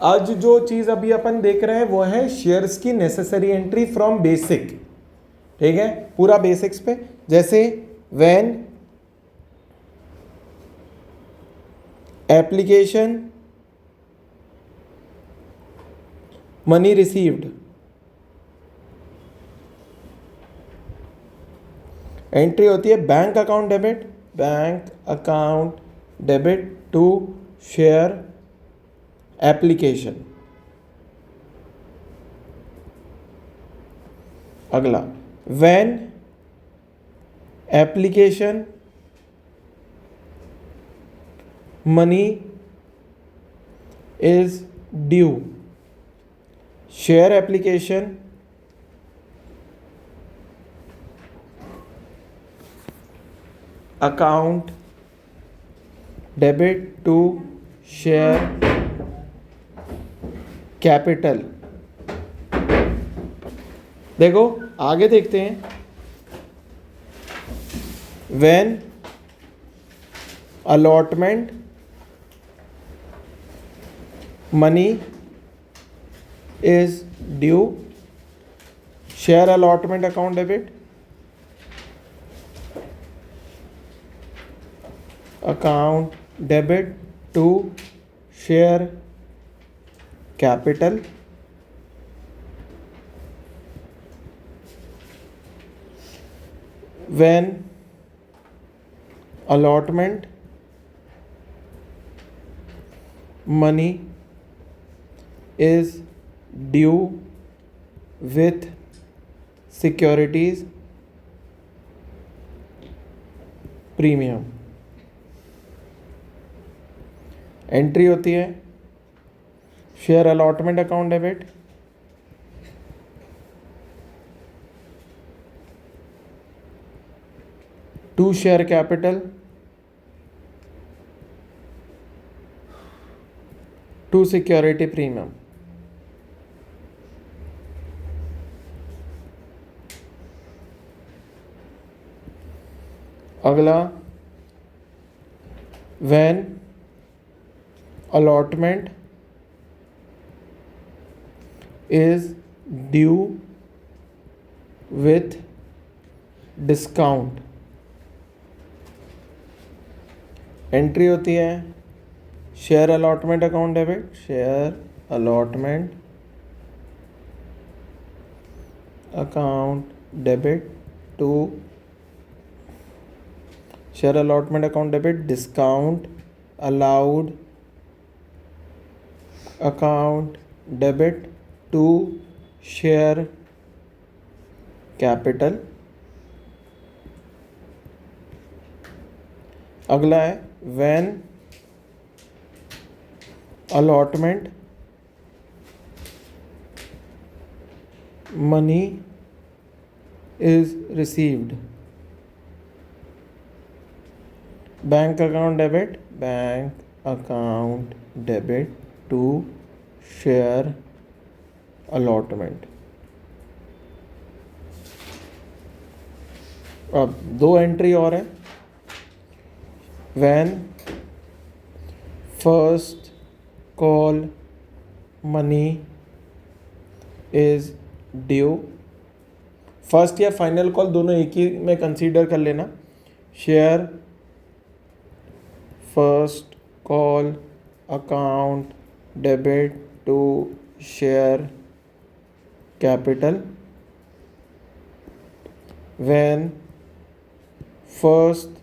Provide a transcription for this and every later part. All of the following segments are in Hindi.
आज जो चीज अभी अपन देख रहे हैं वो है शेयर्स की नेसेसरी एंट्री फ्रॉम बेसिक, ठीक है, पूरा बेसिक्स पे। जैसे when application money received, entry होती है bank account debit, bank account debit to share application. अगला, when application money is due, share application account debit to share capital. देखो आगे देखते हैं, when allotment money is due, share allotment account debit account debit to share capital. When allotment money is due with securities premium. Entry होती है share allotment account debit to share capital to security premium. अगला, when allotment is due with discount, entry होती है share allotment account debit, share allotment account debit to share allotment account debit discount allowed account debit to share capital. अगला है when allotment money is received, bank account debit, bank account debit to share allotment. अब दो एंट्री और है, when first call money is due, first या फाइनल कॉल दोनों एक ही में कंसीडर कर लेना, share first call account debit to share capital. When first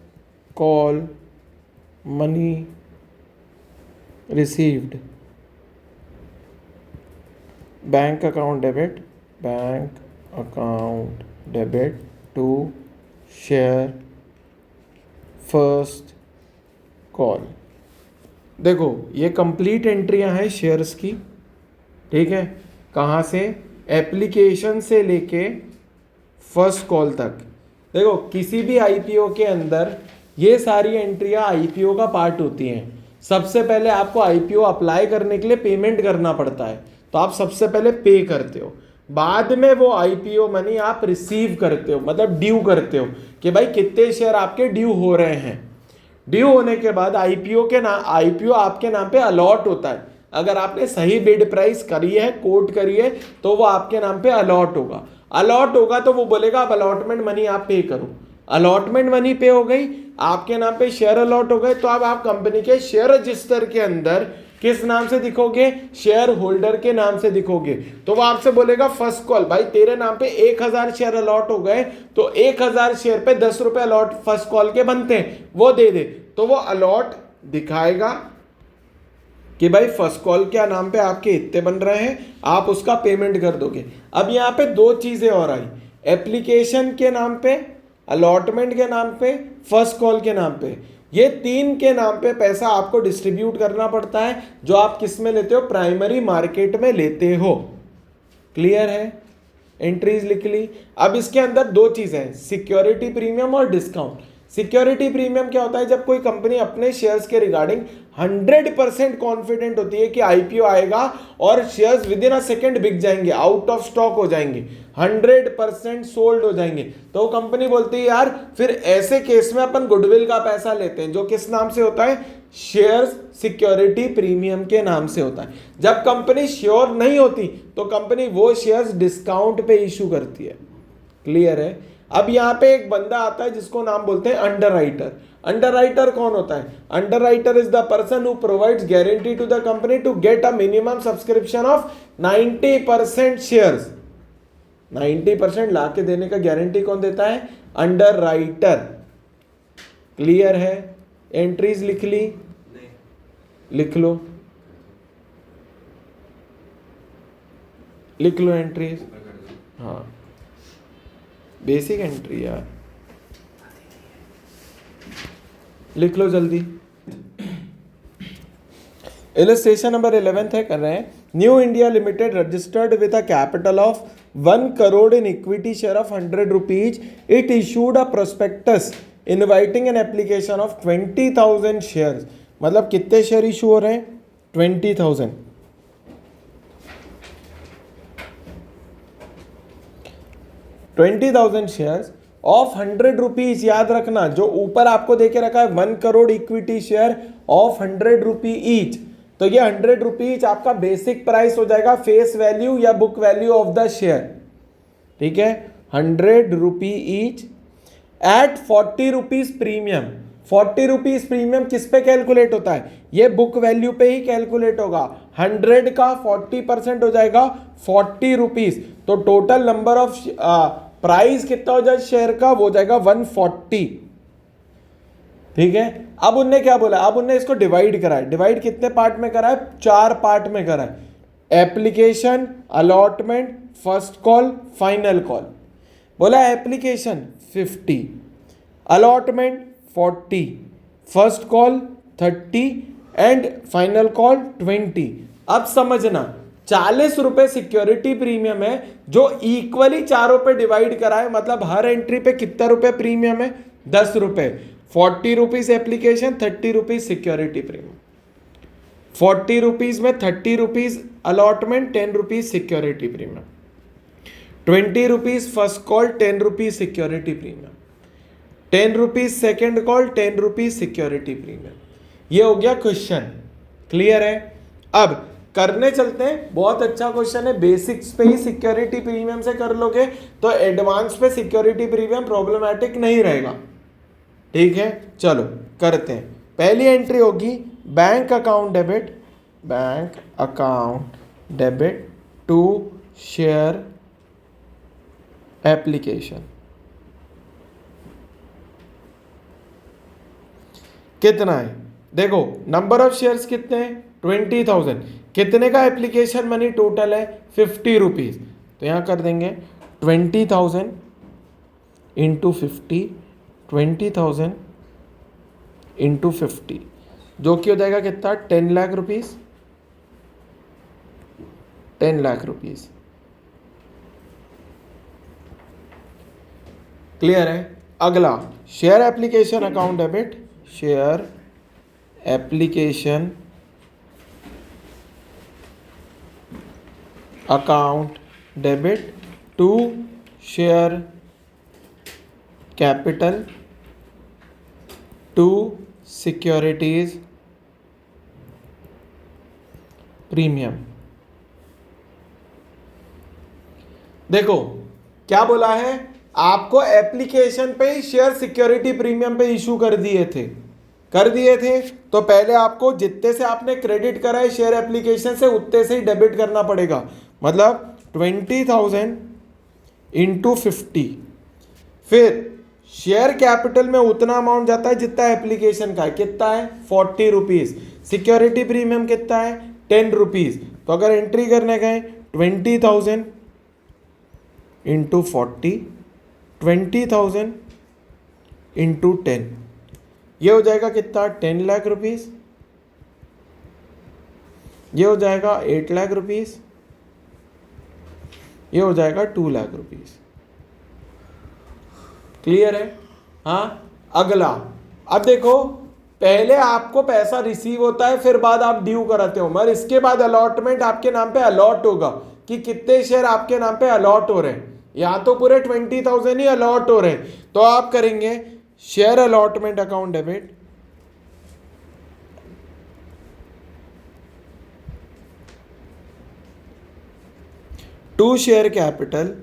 call money received, bank account debit, bank account debit to share first call. देखो ये कंप्लीट एंट्रियां हैं शेयर्स की, ठीक है, कहाँ से, एप्लीकेशन से लेके फर्स्ट कॉल तक। देखो किसी भी आईपीओ के अंदर ये सारी एंट्रियां आईपीओ का पार्ट होती हैं। सबसे पहले आपको आईपीओ अप्लाई करने के लिए पेमेंट करना पड़ता है, तो आप सबसे पहले पे करते हो, बाद में वो आईपीओ मनी आप रिसीव करते हो, मतलब ड्यू करते हो कि भाई कितने शेयर आपके ड्यू हो रहे हैं। ड्यू होने के बाद आईपीओ आपके नाम पे अलॉट होता है। अगर आपने सही बिड प्राइस करी है, कोट करी है, तो वो आपके नाम पे अलॉट होगा। अलॉट होगा तो वो बोलेगा अब अलॉटमेंट मनी आप पे करो। अलॉटमेंट मनी पे हो गई, आपके नाम पे शेयर अलॉट हो गए, तो अब आप कंपनी के शेयर रजिस्टर के अंदर किस नाम से दिखोगे? शेयर होल्डर के नाम से दिखोगे। तो वो आपसे बोलेगा फर्स्ट कॉल, भाई तेरे नाम पे 1000 शेयर अलॉट हो गए, तो 1000 शेयर पे 10 रुपए अलॉट फर्स्ट कॉल के बनते हैं, वो दे दे। तो वो अलॉट दिखाएगा कि भाई फर्स्ट कॉल के नाम पे आपके इतने बन रहे हैं, आप उसका पेमेंट कर दोगे। अब यहाँ पे दो चीजें और आई, एप्लीकेशन के नाम पे, अलॉटमेंट के नाम पे, फर्स्ट कॉल के नाम पे। ये तीन के नाम पे पैसा आपको डिस्ट्रीब्यूट करना पड़ता है, जो आप किस में लेते हो? प्राइमरी मार्केट में लेते हो। क्लियर है? एंट्रीज लिख ली। अब इसके अंदर दो चीजें हैं, सिक्योरिटी प्रीमियम और डिस्काउंट। सिक्योरिटी प्रीमियम क्या होता है? जब कोई कंपनी अपने शेयर्स के रिगार्डिंग 100% कॉन्फिडेंट होती है कि आईपीओ आएगा और shares with in a second बिक जाएंगे, आउट ऑफ स्टॉक हो जाएंगे, 100% सोल्ड हो जाएंगे, तो वो कंपनी बोलती है यार फिर ऐसे केस में अपन गुडविल का पैसा लेते हैं, जो किस नाम से होता है? शेयर्स सिक्योरिटी प्रीमियम के नाम से होता है। जब कंपनी श्योर नहीं होती तो कंपनी वो शेयर्स डिस्काउंट पे इशू करती है। क्लियर है? अब यहाँ पे एक बंदा आता है जिसको नाम बोलते हैं अंडरराइटर। अंडरराइटर कौन होता है? Underwriter is the person who provides guarantee to the company to get a minimum subscription of 90% shares. 90% ला के देने का गारंटी कौन देता है? अंडरराइटर। क्लियर है? एंट्रीज लिख ली? लिख लो, लिख लो एंट्रीज। हाँ, बेसिक एंट्री यार, लिख लो जल्दी। इलस्ट्रेशन नंबर 11 है, कर रहे हैं। New India limited registered with a capital of 1 crore in equity share of 100 rupees. It issued a prospectus inviting an application of 20,000 shares. मतलब कितने शेयर इशू हो रहे हैं? 20,000। 20,000 शेयर्स ऑफ 100 रुपीज। याद रखना, जो ऊपर आपको देके रखा है 1 crore equity share of 100 rupee each, तो ये 100 रुपीज आपका बेसिक प्राइस हो जाएगा, फेस वैल्यू या book value of the share. ठीक है, 100 rupee each at 40 rupees premium. 40 rupees premium किस पे कैलकुलेट होता है? ये बुक वैल्यू पे ही कैलकुलेट होगा। 100 का 40% हो जाएगा 40 रुपीज, तो टोटल नंबर ऑफ प्राइस कितना हो जाए शेयर का? वो जाएगा 140। ठीक है, अब उनने क्या बोला? अब उनने इसको डिवाइड करा है। डिवाइड कितने पार्ट में करा है? 4 पार्ट में करा है। Application, allotment, first call, final call. बोला application 50, allotment 40, first call 30 and final call 20। अब समझना, 40 रुपए सिक्योरिटी प्रीमियम है जो इक्वली चारों पे डिवाइड करा है। मतलब हर एंट्री पे कितना रुपए प्रीमियम है? 10 रुपए। 40 rupees application, 30 rupees security premium. 40 rupees में 30 rupees allotment, 10 rupees security premium, 20 rupees first call, 10 rupees security premium, 10 rupees second call, 10 rupees security premium. ये हो गया क्वेश्चन। क्लियर है? अब करने चलते हैं। बहुत अच्छा क्वेश्चन है, बेसिक्स पे ही सिक्योरिटी प्रीमियम से कर लोगे तो एडवांस पे सिक्योरिटी प्रीमियम प्रॉब्लमैटिक नहीं रहेगा। ठीक है, चलो करते हैं। पहली एंट्री होगी bank account debit, bank account debit to share application. कितना है? देखो नंबर ऑफ शेयर्स कितने हैं? 20,000। कितने का एप्लीकेशन मनी टोटल है? 50 रुपीज। तो यहां कर देंगे 20,000 इंटू 50, 20,000 इंटू 50, जो कि हो जाएगा कितना? 10 lakh rupees. 10 lakh rupees. Clear है? अगला share application account debit, share application account debit to share capital to securities premium. देखो क्या बोला है, आपको एप्लीकेशन पे ही शेयर सिक्योरिटी प्रीमियम पे इशू कर दिए थे, तो पहले आपको जितने से आपने क्रेडिट करा है शेयर एप्लीकेशन से उतने से ही डेबिट करना पड़ेगा। मतलब 20,000 इंटू 50, फिर शेयर कैपिटल में उतना अमाउंट जाता है जितना एप्लीकेशन का है। कितना है? 40 रुपीज। सिक्योरिटी प्रीमियम कितना है? 10 रुपीज। तो अगर एंट्री करने गए 20,000 इंटू 40, 20,000 इंटू 10, ये हो जाएगा कितना? 10 लाख रुपीज। ये हो जाएगा 8 लाख रुपीज। ये हो जाएगा 2 लाख रुपीज। क्लियर है? हाँ। अगला, अब देखो पहले आपको पैसा रिसीव होता है, फिर बाद आप ड्यू कराते हो, मगर इसके बाद अलॉटमेंट आपके नाम पे अलॉट होगा कि कितने शेयर आपके नाम पे अलॉट हो रहे हैं। या तो पूरे 20,000 ही अलॉट हो रहे हैं, तो आप करेंगे share allotment account debit, to share capital,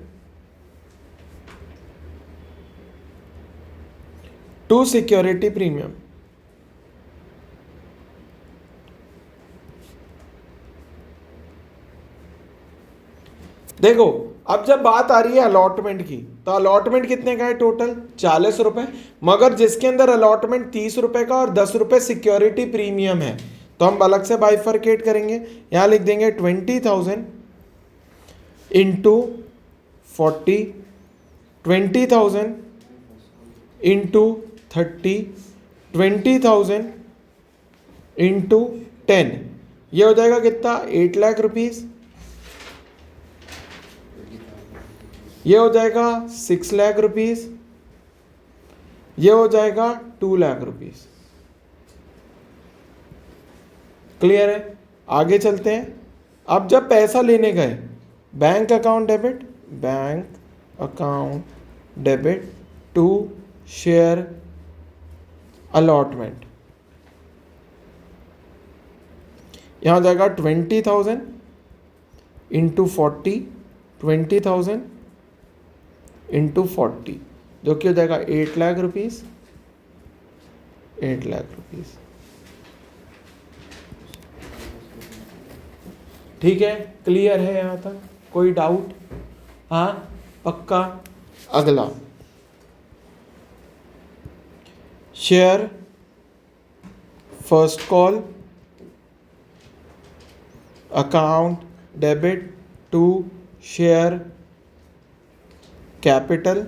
to security premium. देखो अब जब बात आ रही है अलॉटमेंट की, तो अलॉटमेंट कितने का है? टोटल 40 रुपए, मगर जिसके अंदर अलॉटमेंट 30 रुपए का और 10 रुपए सिक्योरिटी प्रीमियम है, तो हम अलग से बाइफरकेट करेंगे। यहां लिख देंगे 20,000 इंटू 40, 20,000 इंटू 30, 20,000 इंटू 10, ये हो जाएगा कितना? 8 लाख रुपीज। ये हो जाएगा 6 लाख रुपीज। ये हो जाएगा 2 लाख रुपीज। क्लियर है? आगे चलते हैं। अब जब पैसा लेने गए, bank account debit, bank account debit to share allotment, यहां हो जाएगा 20,000 इंटू 40, 20,000 इंटू 40, जो कि हो जाएगा 8 लाख रुपीज। 8 लाख रुपीज। ठीक है? क्लियर है यहां तक? कोई डाउट? हाँ पक्का। अगला, share first call account debit to share capital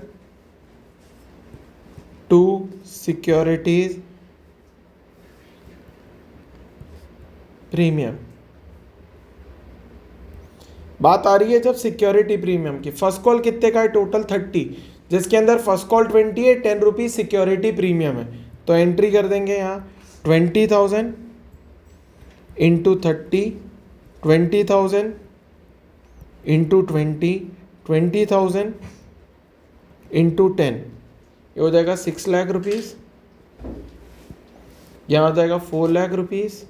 to securities premium. बात आ रही है जब सिक्योरिटी प्रीमियम की। फर्स्ट कॉल कितने का है? टोटल 30, जिसके अंदर फर्स्ट कॉल 20 है, 10 रुपीज सिक्योरिटी प्रीमियम है। तो एंट्री कर देंगे यहाँ 20,000 इंटू 30, 20,000 इंटू 20, 20,000 इंटू 10, ये हो जाएगा 6 लाख रुपीज। यहाँ हो जाएगा 4 लाख रुपीज।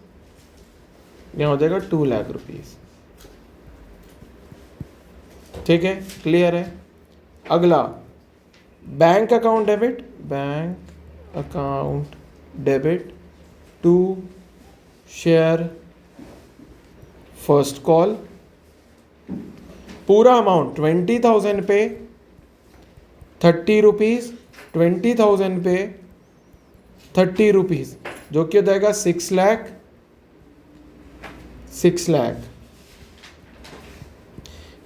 यहाँ हो जाएगा 2 लाख रुपीज। ठीक है? क्लियर है? अगला, bank account debit, bank account debit to share first call, पूरा अमाउंट 20,000 पे 30 रुपीज, 20,000 पे 30 रुपीज, जो कि हो जाएगा 6 लाख। 6 लाख।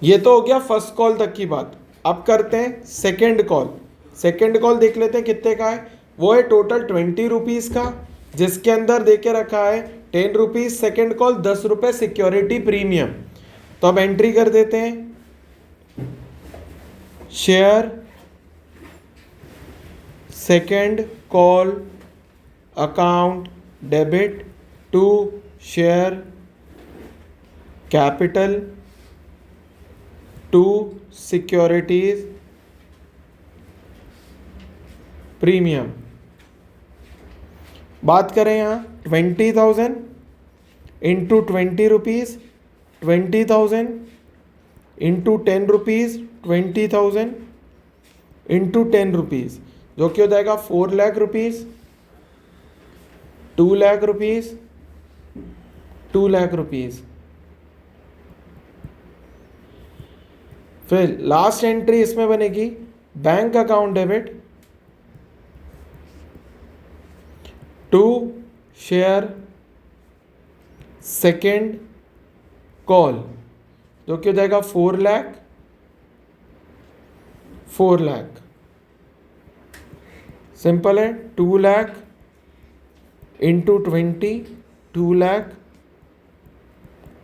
ये तो हो गया फर्स्ट कॉल तक की बात। अब करते हैं सेकेंड कॉल। सेकेंड कॉल देख लेते हैं कितने का है। वो है टोटल 20 रुपीज का, जिसके अंदर देके रखा है 10 रुपीज सेकेंड कॉल, 10 रुपए सिक्योरिटी प्रीमियम। तो अब एंट्री कर देते हैं share second call account debit to share capital to securities premium. बात करें यहाँ 20,000 into 20 rupees, 20,000 into 10 rupees, 20,000 into 10 rupees, जो कि हो जाएगा 4 lakh rupees, 2 lakh rupees, 2 lakh rupees. फिर लास्ट एंट्री इसमें बनेगी bank account debit to share second call, जो कि हो जाएगा 4 लाख, 4 लाख। सिंपल है, 2 lakh into 20, 2 lakh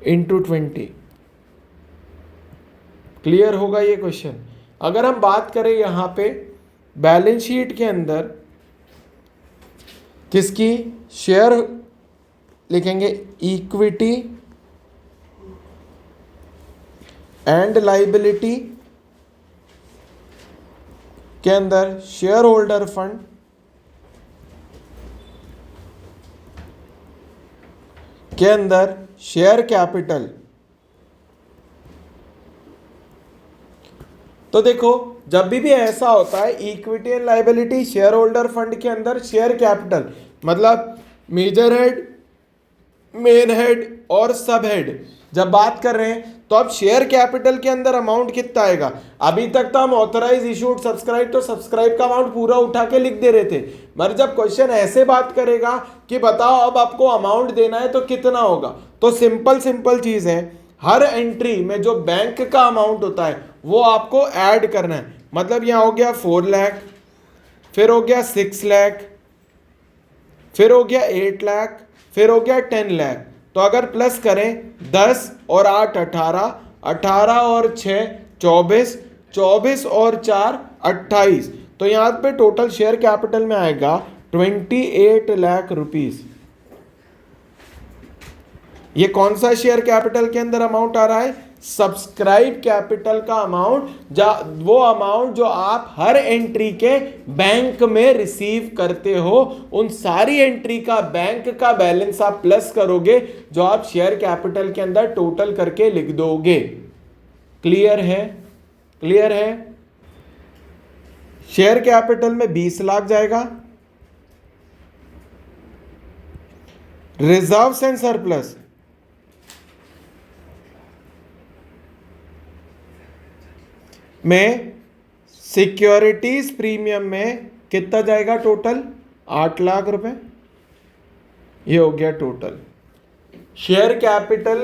into 20। Clear होगा ये क्वेश्चन। अगर हम बात करें यहां पे बैलेंस शीट के अंदर किसकी, शेयर लिखेंगे इक्विटी एंड लाइबिलिटी के अंदर शेयर होल्डर फंड के अंदर शेयर कैपिटल। तो देखो जब भी ऐसा होता है equity and liability share holder fund के अंदर शेयर कैपिटल, मतलब मेजर हेड, मेन हेड और सब हेड जब बात कर रहे हैं तो अब शेयर कैपिटल के अंदर अमाउंट कितना आएगा। अभी तक तो हम ऑथराइज, इशूड, सब्सक्राइब, तो सब्सक्राइब का अमाउंट पूरा उठा के लिख दे रहे थे, मगर जब क्वेश्चन ऐसे बात करेगा कि बताओ अब आपको अमाउंट देना है तो कितना होगा, तो सिंपल चीज है, हर एंट्री में जो बैंक का अमाउंट होता है वो आपको ऐड करना है। मतलब यहां हो गया 4 लाख, फिर हो गया 6 लाख, फिर हो गया 8 लाख, फिर हो गया 10 लाख। तो अगर प्लस करें 10 और 8 18, 18 और 6 24, 24 और 4 28, तो यहां पे टोटल शेयर कैपिटल में आएगा 28 लाख रुपीस। ये कौन सा शेयर कैपिटल के अंदर अमाउंट आ रहा है, सब्सक्राइब कैपिटल का अमाउंट, वो अमाउंट जो आप हर एंट्री के बैंक में रिसीव करते हो, उन सारी एंट्री का बैंक का बैलेंस आप प्लस करोगे जो आप शेयर कैपिटल के अंदर टोटल करके लिख दोगे। क्लियर है, क्लियर है। शेयर कैपिटल में 20 लाख जाएगा, रिजर्व्स एंड सरप्लस में सिक्योरिटीज प्रीमियम में कितना जाएगा, टोटल 8 लाख रुपए। ये हो गया टोटल। शेयर कैपिटल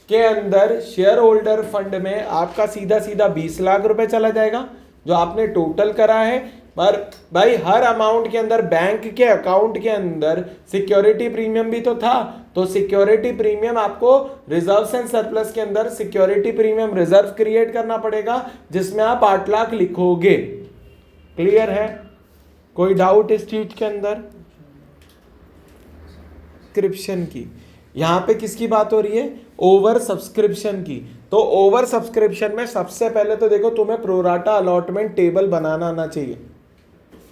के अंदर शेयर होल्डर फंड में आपका सीधा सीधा 20 लाख रुपए चला जाएगा जो आपने टोटल करा है। पर भाई हर अमाउंट के अंदर बैंक के अकाउंट के अंदर सिक्योरिटी प्रीमियम भी तो था, तो सिक्योरिटी प्रीमियम आपको रिजर्व्स एंड सरप्लस के अंदर सिक्योरिटी प्रीमियम रिजर्व क्रिएट करना पड़ेगा जिसमें आप 8 लाख लिखोगे। क्लियर है, कोई डाउट इस चीज के अंदर। सब्सक्रिप्शन की, यहां पे किसकी बात हो रही है, ओवर सब्सक्रिप्शन की। तो ओवर सब्सक्रिप्शन में सबसे पहले तो देखो तुम्हें प्रोराटा अलॉटमेंट टेबल बनाना आना चाहिए,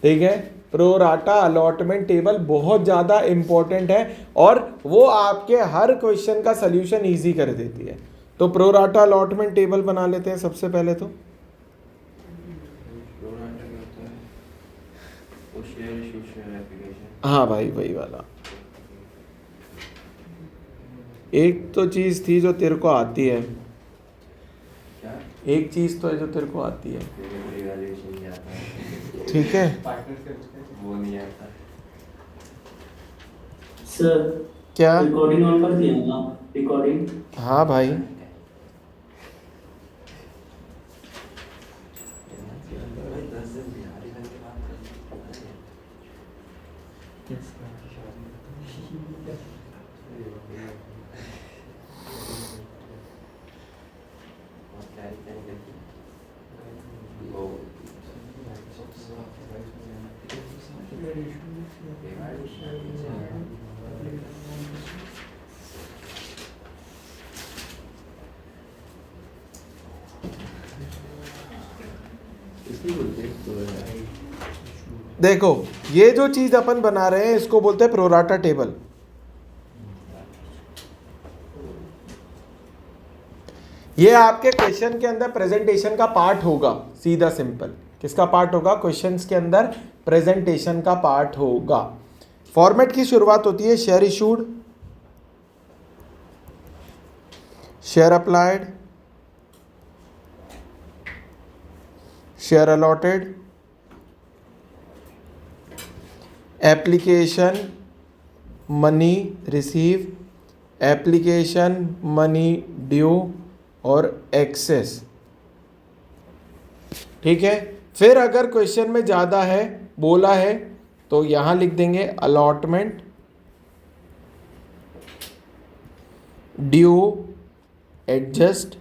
ठीक है। प्रोराटा अलॉटमेंट टेबल बहुत ज्यादा इंपॉर्टेंट है और वो आपके हर क्वेश्चन का सलूशन इजी कर देती है। तो प्रोराटा अलॉटमेंट टेबल बना लेते हैं सबसे पहले। तो हाँ भाई वही वाला। एक तो चीज थी जो तेरे को आती है, एक चीज तो है जो तेरे को आती है, ठीक है। वो नहीं आता सर। क्या रिकॉर्डिंग ऑन कर दिया ना, रिकॉर्डिंग। हाँ भाई देखो ये जो चीज अपन बना रहे हैं इसको बोलते हैं प्रोराटा टेबल। ये आपके क्वेश्चन के अंदर प्रेजेंटेशन का पार्ट होगा, सीधा सिंपल। किसका पार्ट होगा? क्वेश्चंस के अंदर प्रेजेंटेशन का पार्ट होगा। फॉर्मेट की शुरुआत होती है share issued, share applied, share allotted, application money receive, application money due और एक्सेस। ठीक है। फिर अगर क्वेश्चन में ज़्यादा है, बोला है, तो यहां लिख देंगे अलॉटमेंट, ड्यू, एडजस्ट।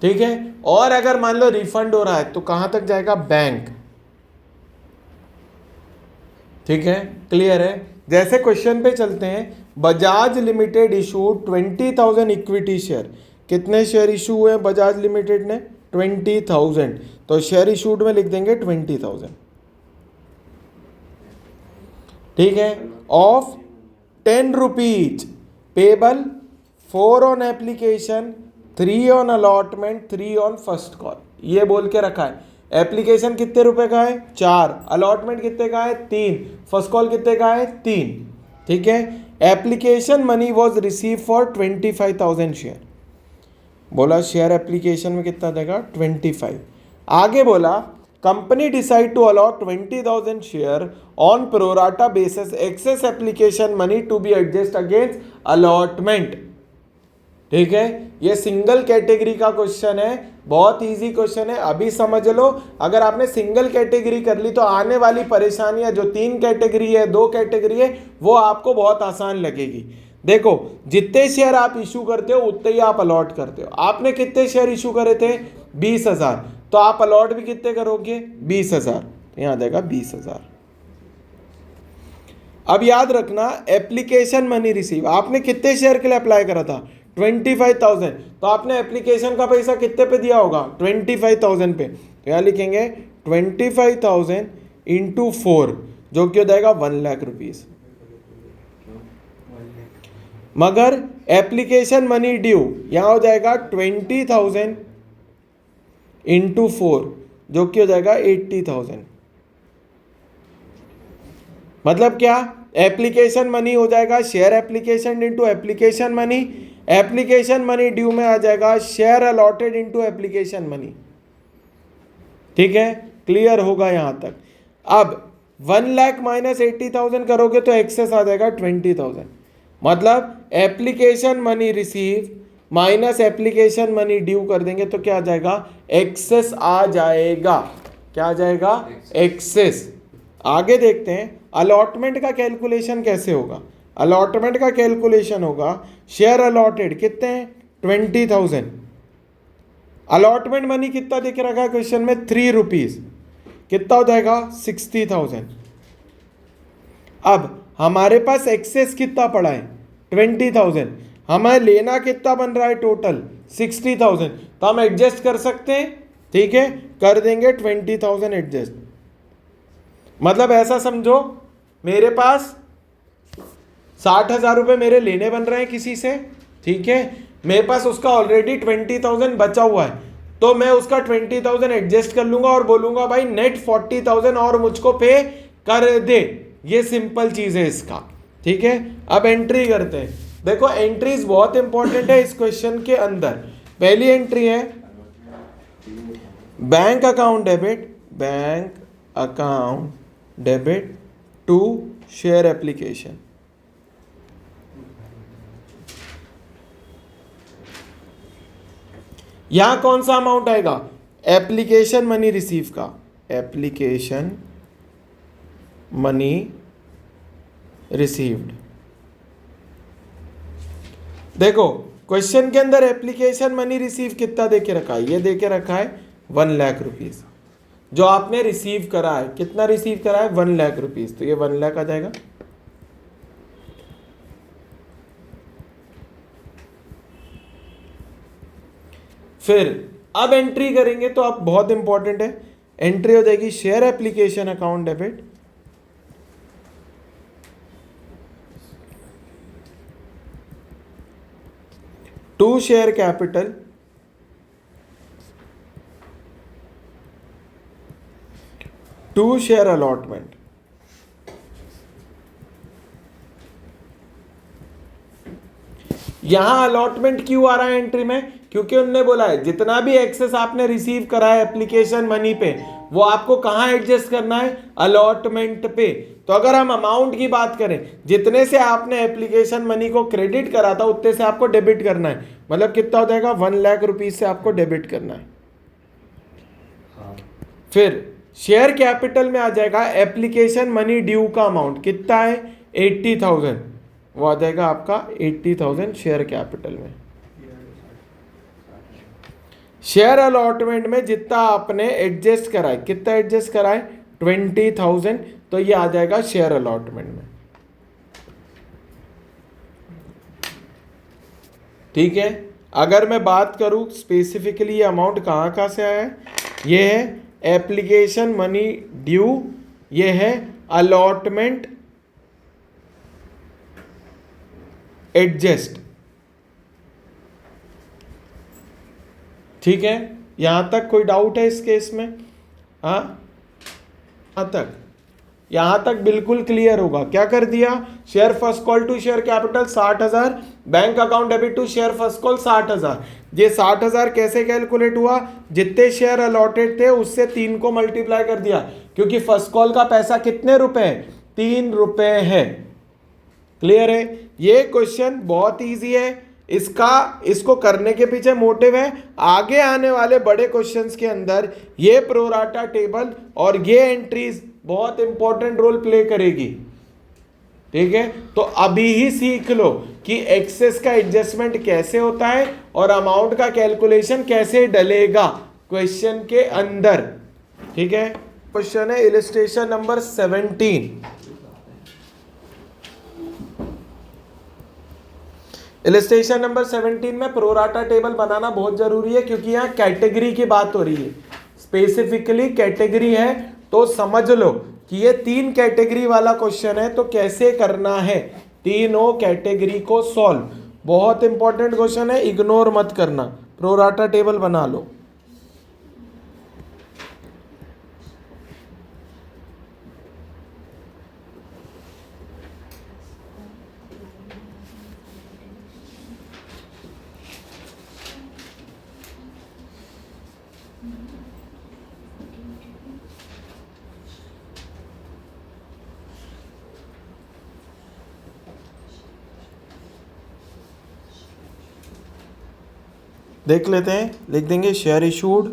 ठीक है। और अगर मान लो रिफंड हो रहा है तो कहां तक जाएगा? बैंक। ठीक है, क्लियर है। जैसे क्वेश्चन पे चलते हैं, Bajaj limited issued 20,000 equity share. कितने शेयर इशू हुए बजाज लिमिटेड ने? 20,000। तो शेयर इशूड में लिख देंगे 20,000। ठीक है। Of 10 rupees, payable 4 on application, 3 on allotment, 3 on first call. ये बोल के रखा है। एप्लीकेशन कितने रुपए का है? 4। अलॉटमेंट कितने का है? 3। फर्स्ट कॉल कितने का है? 3। ठीक है। Application money was receive for 25,000 share. बोला शेयर एप्लीकेशन में कितना देगा? 25। आगे बोला company decide to allot 20,000 share on pro rata basis, excess application money to be adjust against allotment. ठीक है। ये सिंगल कैटेगरी का क्वेश्चन है, बहुत इजी क्वेश्चन है, अभी समझ लो। अगर आपने सिंगल कैटेगरी कर ली तो आने वाली परेशानियां जो 3 कैटेगरी है, 2 कैटेगरी है, वो आपको बहुत आसान लगेगी। देखो, जितने शेयर आप इशू करते हो उतने ही आप अलॉट करते हो। आपने कितने शेयर इशू करे थे? 20,000। तो आप अलॉट भी कितने करोगे? 20,000। यहां देगा 20,000। अब याद रखना, एप्लीकेशन मनी रिसीव, आपने कितने शेयर के लिए अप्लाई करा था? 25,000। तो आपने एप्लीकेशन का पैसा कितने पे दिया होगा? 25,000 पे। तो यहां लिखेंगे 25,000 इंटू 4, जो कि हो जाएगा 1 लाख रुपीज। मगर एप्लीकेशन मनी ड्यू यहां हो जाएगा 20,000 इंटू 4, जो कि हो जाएगा 80,000। मतलब क्या? एप्लीकेशन मनी हो जाएगा share application into application money, application money due में आ जाएगा share allotted into application money. ठीक है, क्लियर होगा यहां तक। अब 1 लाख माइनस 80,000 करोगे तो एक्सेस आ जाएगा 20,000। मतलब application money receive minus application money due कर देंगे तो क्या आ जाएगा? एक्सेस आ जाएगा। क्या आ जाएगा? एक्सेस। आगे देखते हैं अलॉटमेंट का कैलकुलेशन कैसे होगा। अलॉटमेंट का कैलकुलेशन होगा शेयर अलॉटेड कितने हैं? 20,000। अलॉटमेंट मनी कितना देके रखा है क्वेश्चन में? 3 रुपीज। कितना हो जाएगा? 60,000। अब हमारे पास एक्सेस कितना पड़ा है? 20,000। हमें लेना कितना बन रहा है टोटल? 60,000। तो हम एडजस्ट कर सकते हैं। ठीक है, कर देंगे 20,000 एडजस्ट। मतलब ऐसा समझो, मेरे पास 60,000 रुपये मेरे लेने बन रहे हैं किसी से। ठीक है, मेरे पास उसका ऑलरेडी 20,000 बचा हुआ है, तो मैं उसका 20,000 एडजस्ट कर लूंगा और बोलूंगा भाई नेट 40,000 और मुझको पे कर दे। ये सिंपल चीज है इसका। ठीक है, अब एंट्री करते हैं। देखो, एंट्रीज बहुत इंपॉर्टेंट है इस क्वेश्चन के अंदर। पहली एंट्री है bank account debit, bank account debit to share application. यहां कौन सा अमाउंट आएगा? एप्लीकेशन मनी रिसीव का, एप्लीकेशन मनी रिसीव्ड। देखो, क्वेश्चन के अंदर एप्लीकेशन मनी रिसीव कितना देके रखा है? ये देके रखा है 1 लाख रुपीज। जो आपने रिसीव करा है, कितना रिसीव करा है? 1 लाख रुपीज। तो ये 1 लाख आ जाएगा। फिर अब एंट्री करेंगे तो अब बहुत इंपॉर्टेंट है, एंट्री हो जाएगी share application account debit to share capital to share allotment. यहां अलॉटमेंट क्यों आ रहा है एंट्री में? क्योंकि उन्होंने बोला है जितना भी एक्सेस आपने रिसीव करा है एप्लीकेशन मनी पे, वो आपको कहां एडजस्ट करना है? अलॉटमेंट पे। तो अगर हम अमाउंट की बात करें, जितने से आपने एप्लीकेशन मनी को क्रेडिट करा था उतने से आपको डेबिट करना है। मतलब कितना हो जाएगा? 1 लाख रुपीज से आपको डेबिट करना है। फिर शेयर कैपिटल में आ जाएगा एप्लीकेशन मनी ड्यू का अमाउंट कितना है? 80,000। वो आ जाएगा आपका 80,000 शेयर कैपिटल में। शेयर अलॉटमेंट में जितना आपने एडजस्ट करा है, कितना एडजस्ट करा है? 20,000। तो ये आ जाएगा शेयर अलॉटमेंट में। ठीक है। अगर मैं बात करूं स्पेसिफिकली ये अमाउंट कहां से आया है, ये है एप्लीकेशन मनी ड्यू, ये है अलॉटमेंट एडजस्ट। ठीक है, यहां तक कोई डाउट है इस केस में? हाँ, यहां तक बिल्कुल क्लियर होगा। क्या कर दिया? Share first call to share capital 60,000, bank account debit to share first call 60,000। ये 60,000 कैसे कैलकुलेट हुआ? जितने शेयर अलॉटेड थे उससे 3 को मल्टीप्लाई कर दिया, क्योंकि फर्स्ट कॉल का पैसा कितने रुपए है? 3 रुपए है। क्लियर है? ये क्वेश्चन बहुत इजी है। इसको करने के पीछे मोटिव है, आगे आने वाले बड़े क्वेश्चंस के अंदर ये प्रोराटा टेबल और ये एंट्रीज बहुत इंपॉर्टेंट रोल प्ले करेगी। ठीक है, तो अभी ही सीख लो कि एक्सेस का एडजस्टमेंट कैसे होता है और अमाउंट का कैलकुलेशन कैसे डलेगा क्वेश्चन के अंदर। ठीक है, क्वेश्चन है इलस्ट्रेशन नंबर 17। इलस्ट्रेशन नंबर 17 में प्रोराटा टेबल बनाना बहुत जरूरी है, क्योंकि यहाँ कैटेगरी की बात हो रही है, स्पेसिफिकली कैटेगरी है। तो समझ लो कि ये 3 कैटेगरी वाला क्वेश्चन है, तो कैसे करना है तीनों कैटेगरी को सॉल्व। बहुत इंपॉर्टेंट क्वेश्चन है, इग्नोर मत करना। प्रोराटा टेबल बना लो। देख लेते हैं, लिख देंगे share issued,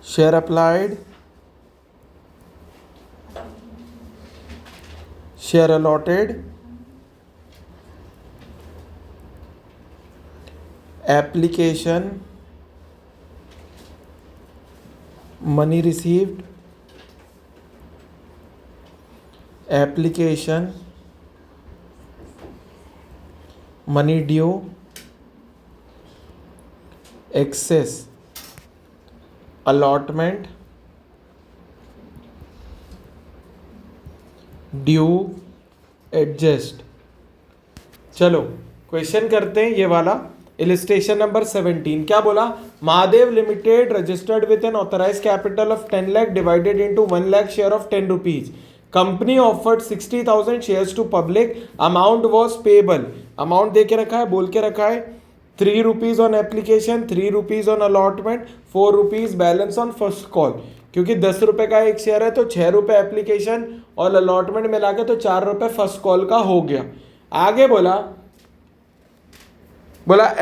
share applied, share allotted, application money received, application money due, excess allotment due adjust. चलो क्वेश्चन करते हैं ये वाला। इलस्ट्रेशन नंबर 17 क्या बोला? Mahadev limited registered with an authorised capital of 10 lakh divided into 1 lakh share of 10 rupees. Company offered 60,000 shares to public. Amount was payable. Amount दे के रखा है, बोल के रखा है 3 rupees on application, 3 rupees on allotment, 4 rupees balance on first call. क्योंकि 10 रुपए का एक शेयर है तो 6 रुपए एप्लीकेशन और अलॉटमेंट मिला के तो 4 रुपए फर्स्ट कॉल का हो गया। आगे बोला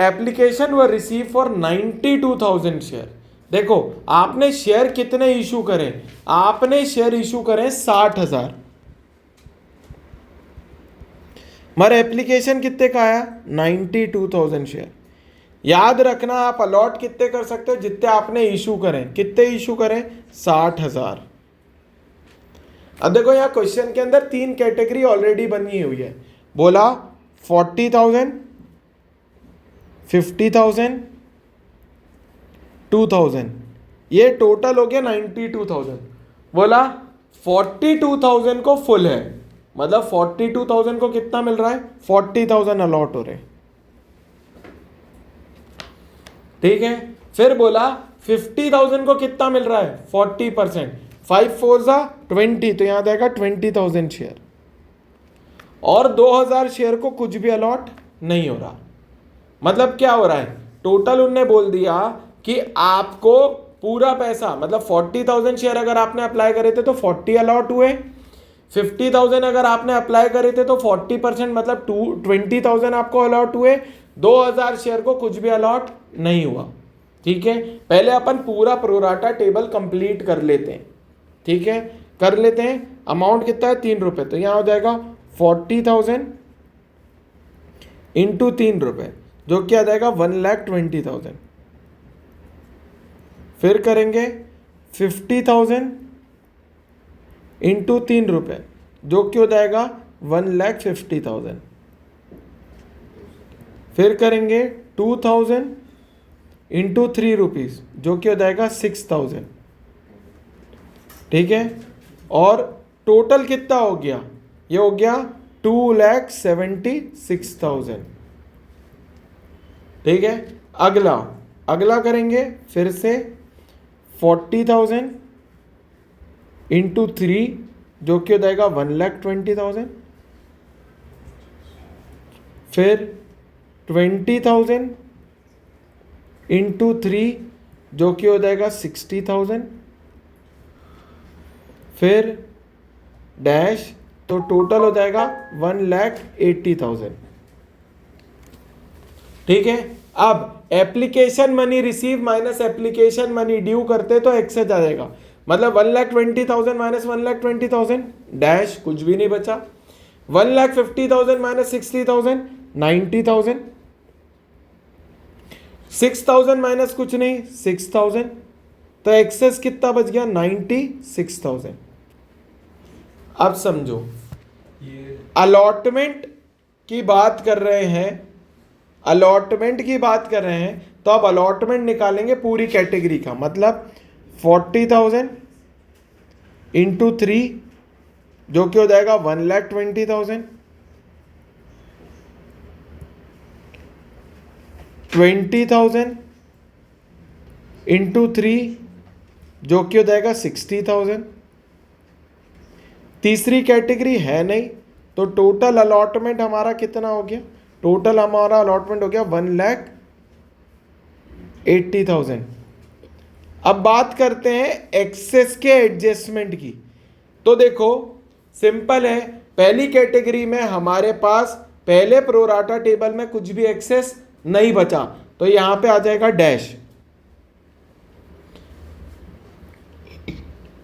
application were receive for 92,000 share. देखो आपने शेयर कितने इशू करें? आपने शेयर इशू करें 60,000। मगर एप्लीकेशन कितने का आया? 92,000 शेयर। याद रखना आप अलॉट कितने कर सकते हो? जितने आपने इशू करें। कितने इशू करें? 60,000। अब देखो यहाँ क्वेश्चन के अंदर 3 कैटेगरी ऑलरेडी बनी हुई है। बोला 40,000, 50,000, 2,000। ये टोटल हो गया 92,000। बोला 42,000 को फुल है, मतलब 42,000 को कितना मिल रहा है? 40,000 अलॉट हो रहे। ठीक है। फिर बोला 50,000 को कितना मिल रहा है 40%, 5 4 जा 20, तो यहां जाएगा 20,000 शेयर, और 2,000 शेयर को कुछ भी अलॉट नहीं हो रहा। मतलब क्या हो रहा है, टोटल उनने बोल दिया कि आपको पूरा पैसा, मतलब 40,000 शेयर अगर आपने अप्लाई करे थे तो 40 अलॉट हुए, 50,000 अगर आपने अप्लाई करे थे तो 40% मतलब 20,000 आपको अलॉट हुए, 2,000 शेयर को कुछ भी अलॉट नहीं हुआ। ठीक है, पहले अपन पूरा प्रोराटा टेबल कंप्लीट कर लेते हैं। ठीक है, कर लेते हैं। अमाउंट कितना है 3 रुपए, तो यहां हो जाएगा 40,000 इंटू 3 रुपए, जो क्या जाएगा 1,20,000। फिर करेंगे 50,000 इंटू 3 रुपए, जो कि हो जाएगा 1,50,000। फिर करेंगे 2,000 इंटू 3 रुपीज, जो कि हो जाएगा 6,000। ठीक है, और टोटल कितना हो गया, ये हो गया 2,76,000। ठीक है, अगला करेंगे फिर से 40,000 इंटू 3, जो कि हो जाएगा 1,20,000। फिर 20,000 इंटू 3, जो कि हो जाएगा 60,000। फिर डैश, तो टोटल हो जाएगा 1,80,000। ठीक है, अब application money receive minus application money due करते तो एक्सेस आ जाएगा, मतलब 1,20,000 माइनस 1,20,000 डैश, कुछ भी नहीं बचा। 1,50,000 माइनस 60,000 90,000। 6,000 माइनस कुछ नहीं 6,000, तो एक्सेस कितना बच गया 96,000। अब समझो, अलॉटमेंट की बात कर रहे हैं, अलॉटमेंट की बात कर रहे हैं, तो अब अलॉटमेंट निकालेंगे पूरी कैटेगरी का, मतलब 40,000 इंटू 3, जो कि हो जाएगा 1,20,000। 20,000 इंटू 3, जो कि हो जाएगा 60,000। तीसरी कैटेगरी है नहीं, तो टोटल अलॉटमेंट हमारा कितना हो गया, टोटल हमारा अलॉटमेंट हो गया 1,80,000। अब बात करते हैं एक्सेस के एडजस्टमेंट की। तो देखो सिंपल है, पहली कैटेगरी में हमारे पास पहले प्रोराटा टेबल में कुछ भी एक्सेस नहीं बचा, तो यहां पे आ जाएगा डैश।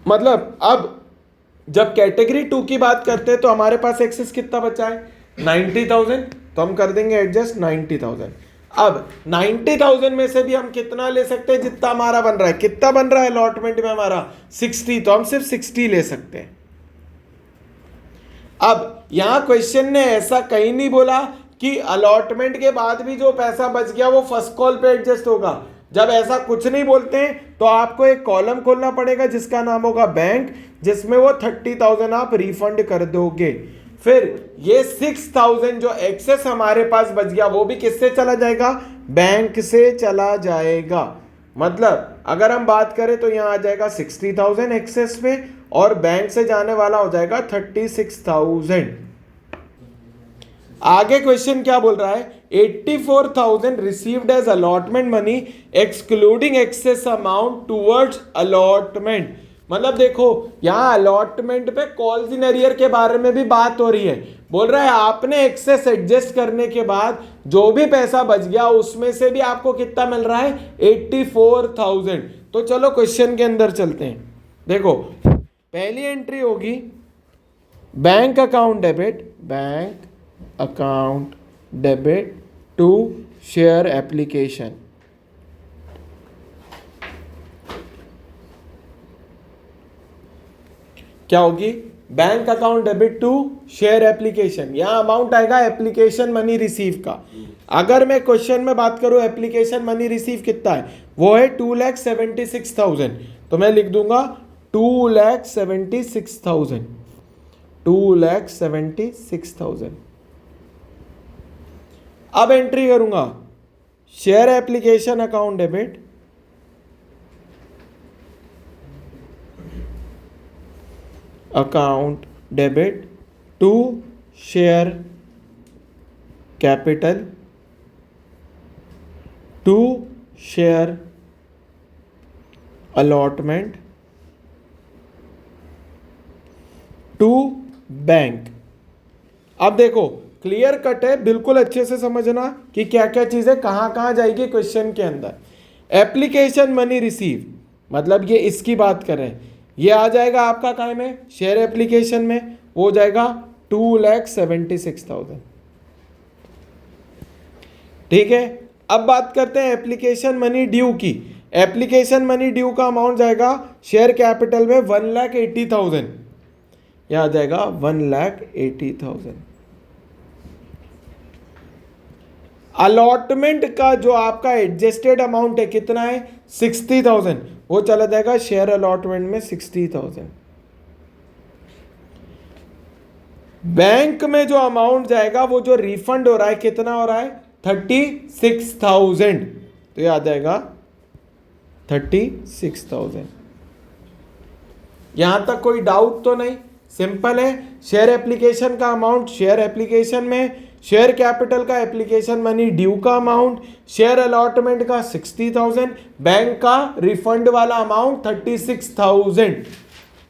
मतलब अब जब कैटेगरी 2 की बात करते हैं तो हमारे पास एक्सेस कितना बचा है 90,000, तो हम कर देंगे एडजस्ट 90,000। अब 90,000 में से भी हम कितना ले सकते हैं, जितना हमारा बन रहा है, कितना बन रहा है अलॉटमेंट में हमारा 60, तो हम सिर्फ 60 ले सकते हैं। अब यहां क्वेश्चन ने ऐसा कहीं नहीं बोला कि अलॉटमेंट के बाद भी जो पैसा बच गया वो फर्स्ट कॉल पे एडजस्ट होगा। जब ऐसा कुछ नहीं बोलते हैं तो आपको एक कॉलम खोलना पड़ेगा जिसका नाम होगा बैंक, जिसमें वो 30,000 आप रिफंड कर दोगे। फिर ये 6,000 जो एक्सेस हमारे पास बच गया वो भी किससे चला जाएगा, बैंक से चला जाएगा। मतलब अगर हम बात करें तो यहां आ जाएगा 60,000 एक्सेस में, और बैंक से जाने वाला हो जाएगा 36,000। आगे क्वेश्चन क्या बोल रहा है, 84,000 received as allotment money excluding excess amount towards allotment. मतलब देखो यहां अलॉटमेंट पे कॉल्स इन अरियर के बारे में भी बात हो रही है। बोल रहा है आपने एक्सेस एडजस्ट करने के बाद जो भी पैसा बच गया उसमें से भी आपको कितना मिल रहा है 84,000। तो चलो क्वेश्चन के अंदर चलते हैं। देखो पहली एंट्री होगी bank account debit, bank account debit to share application. क्या होगी, bank account debit to share application. यहां अमाउंट आएगा एप्लीकेशन मनी रिसीव का। अगर मैं क्वेश्चन में बात करूं एप्लीकेशन मनी रिसीव कितना है, वो है 2,76,000, तो मैं लिख दूंगा 2,76,000, 2,76,000। अब एंट्री करूंगा share application account debit, account debit to share capital to share allotment to bank. अब देखो क्लियर कट है, बिल्कुल अच्छे से समझना कि क्या क्या चीजें कहां कहां जाएगी क्वेश्चन के अंदर। एप्लीकेशन मनी रिसीव मतलब ये इसकी बात कर रहे हैं, ये आ जाएगा आपका काय में, शेयर एप्लीकेशन में, वो जाएगा 2,76,000। ठीक है, अब बात करते हैं एप्लीकेशन मनी ड्यू की। एप्लीकेशन मनी ड्यू का अमाउंट जाएगा शेयर कैपिटल में 1,80,000, यह आ जाएगा 1,80,000। अलॉटमेंट का जो आपका एडजस्टेड अमाउंट है कितना है 60,000, वो चला जाएगा शेयर अलॉटमेंट में 60,000। बैंक में जो अमाउंट जाएगा वो जो रिफंड हो रहा है कितना हो रहा है 36,000, तो ये आ जाएगा 36,000। यहां तक कोई डाउट तो नहीं, सिंपल है। शेयर एप्लीकेशन का अमाउंट शेयर एप्लीकेशन में, शेयर कैपिटल का एप्लीकेशन मनी ड्यू का अमाउंट, शेयर अलॉटमेंट का 60,000, बैंक का रिफंड वाला अमाउंट 36,000।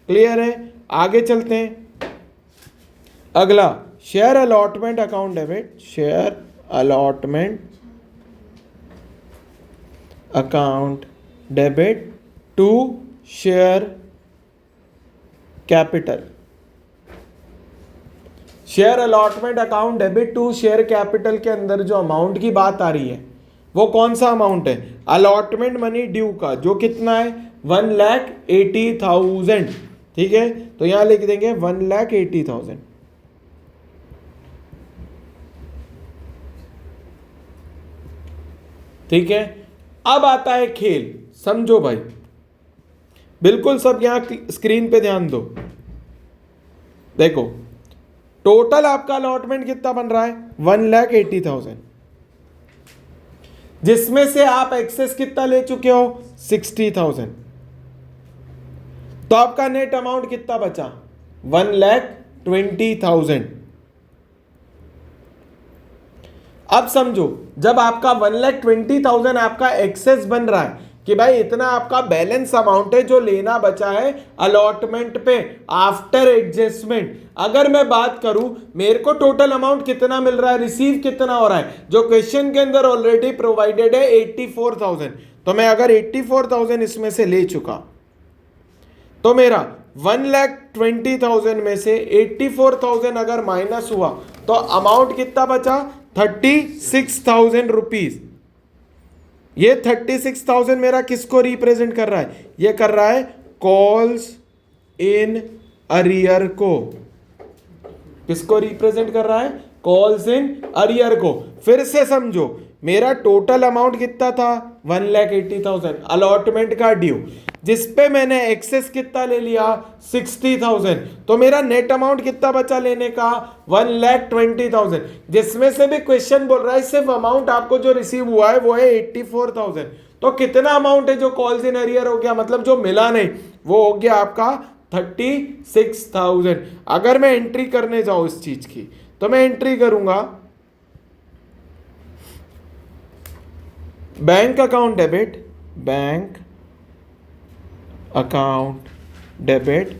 क्लियर है, आगे चलते हैं। अगला share allotment account debit, share allotment account debit to share capital. Share allotment account debit to share capital के अंदर जो अमाउंट की बात आ रही है वो कौन सा अमाउंट है, अलॉटमेंट मनी ड्यू का, जो कितना है 1,80,000। ठीक है, तो यहां लिख देंगे 1,80,000। ठीक है, अब आता है खेल, समझो भाई, बिल्कुल सब यहां स्क्रीन पे ध्यान दो। देखो टोटल आपका अलॉटमेंट कितना बन रहा है 1,80,000, जिसमें से आप एक्सेस कितना ले चुके हो 60,000, तो आपका नेट अमाउंट कितना बचा 1,20,000। अब समझो जब आपका 1,20,000 आपका एक्सेस बन रहा है कि भाई इतना आपका बैलेंस अमाउंट है जो लेना बचा है अलॉटमेंट पे आफ्टर एडजस्टमेंट। अगर मैं बात करूं मेरे को टोटल अमाउंट कितना मिल रहा है, रिसीव कितना हो रहा है, जो क्वेश्चन के अंदर ऑलरेडी प्रोवाइडेड है 84,000, तो मैं अगर 84,000 इसमें से ले चुका तो मेरा 1,20,000 में से 84,000 अगर माइनस हुआ तो अमाउंट कितना बचा 36,000 रुपीज। ये 36,000 मेरा किसको रिप्रेजेंट कर रहा है, ये कर रहा है कॉल्स इन अरियर को। किसको रिप्रेजेंट कर रहा है, कॉल्स इन अरियर को। फिर से समझो मेरा टोटल अमाउंट कितना था 1,80,000 अलॉटमेंट का ड्यू, जिसपे मैंने एक्सेस कितना ले लिया 60,000, तो मेरा नेट अमाउंट कितना बचा लेने का 1,20,000, जिसमें से भी क्वेश्चन बोल रहा है सिर्फ अमाउंट आपको जो रिसीव हुआ है वो है 84,000। तो कितना अमाउंट है जो कॉल्स इन अरियर हो गया, मतलब जो मिला नहीं, वो हो गया आपका 36,000। अगर मैं एंट्री करने जाऊं इस चीज की तो मैं एंट्री करूंगा bank account debit, bank account debit.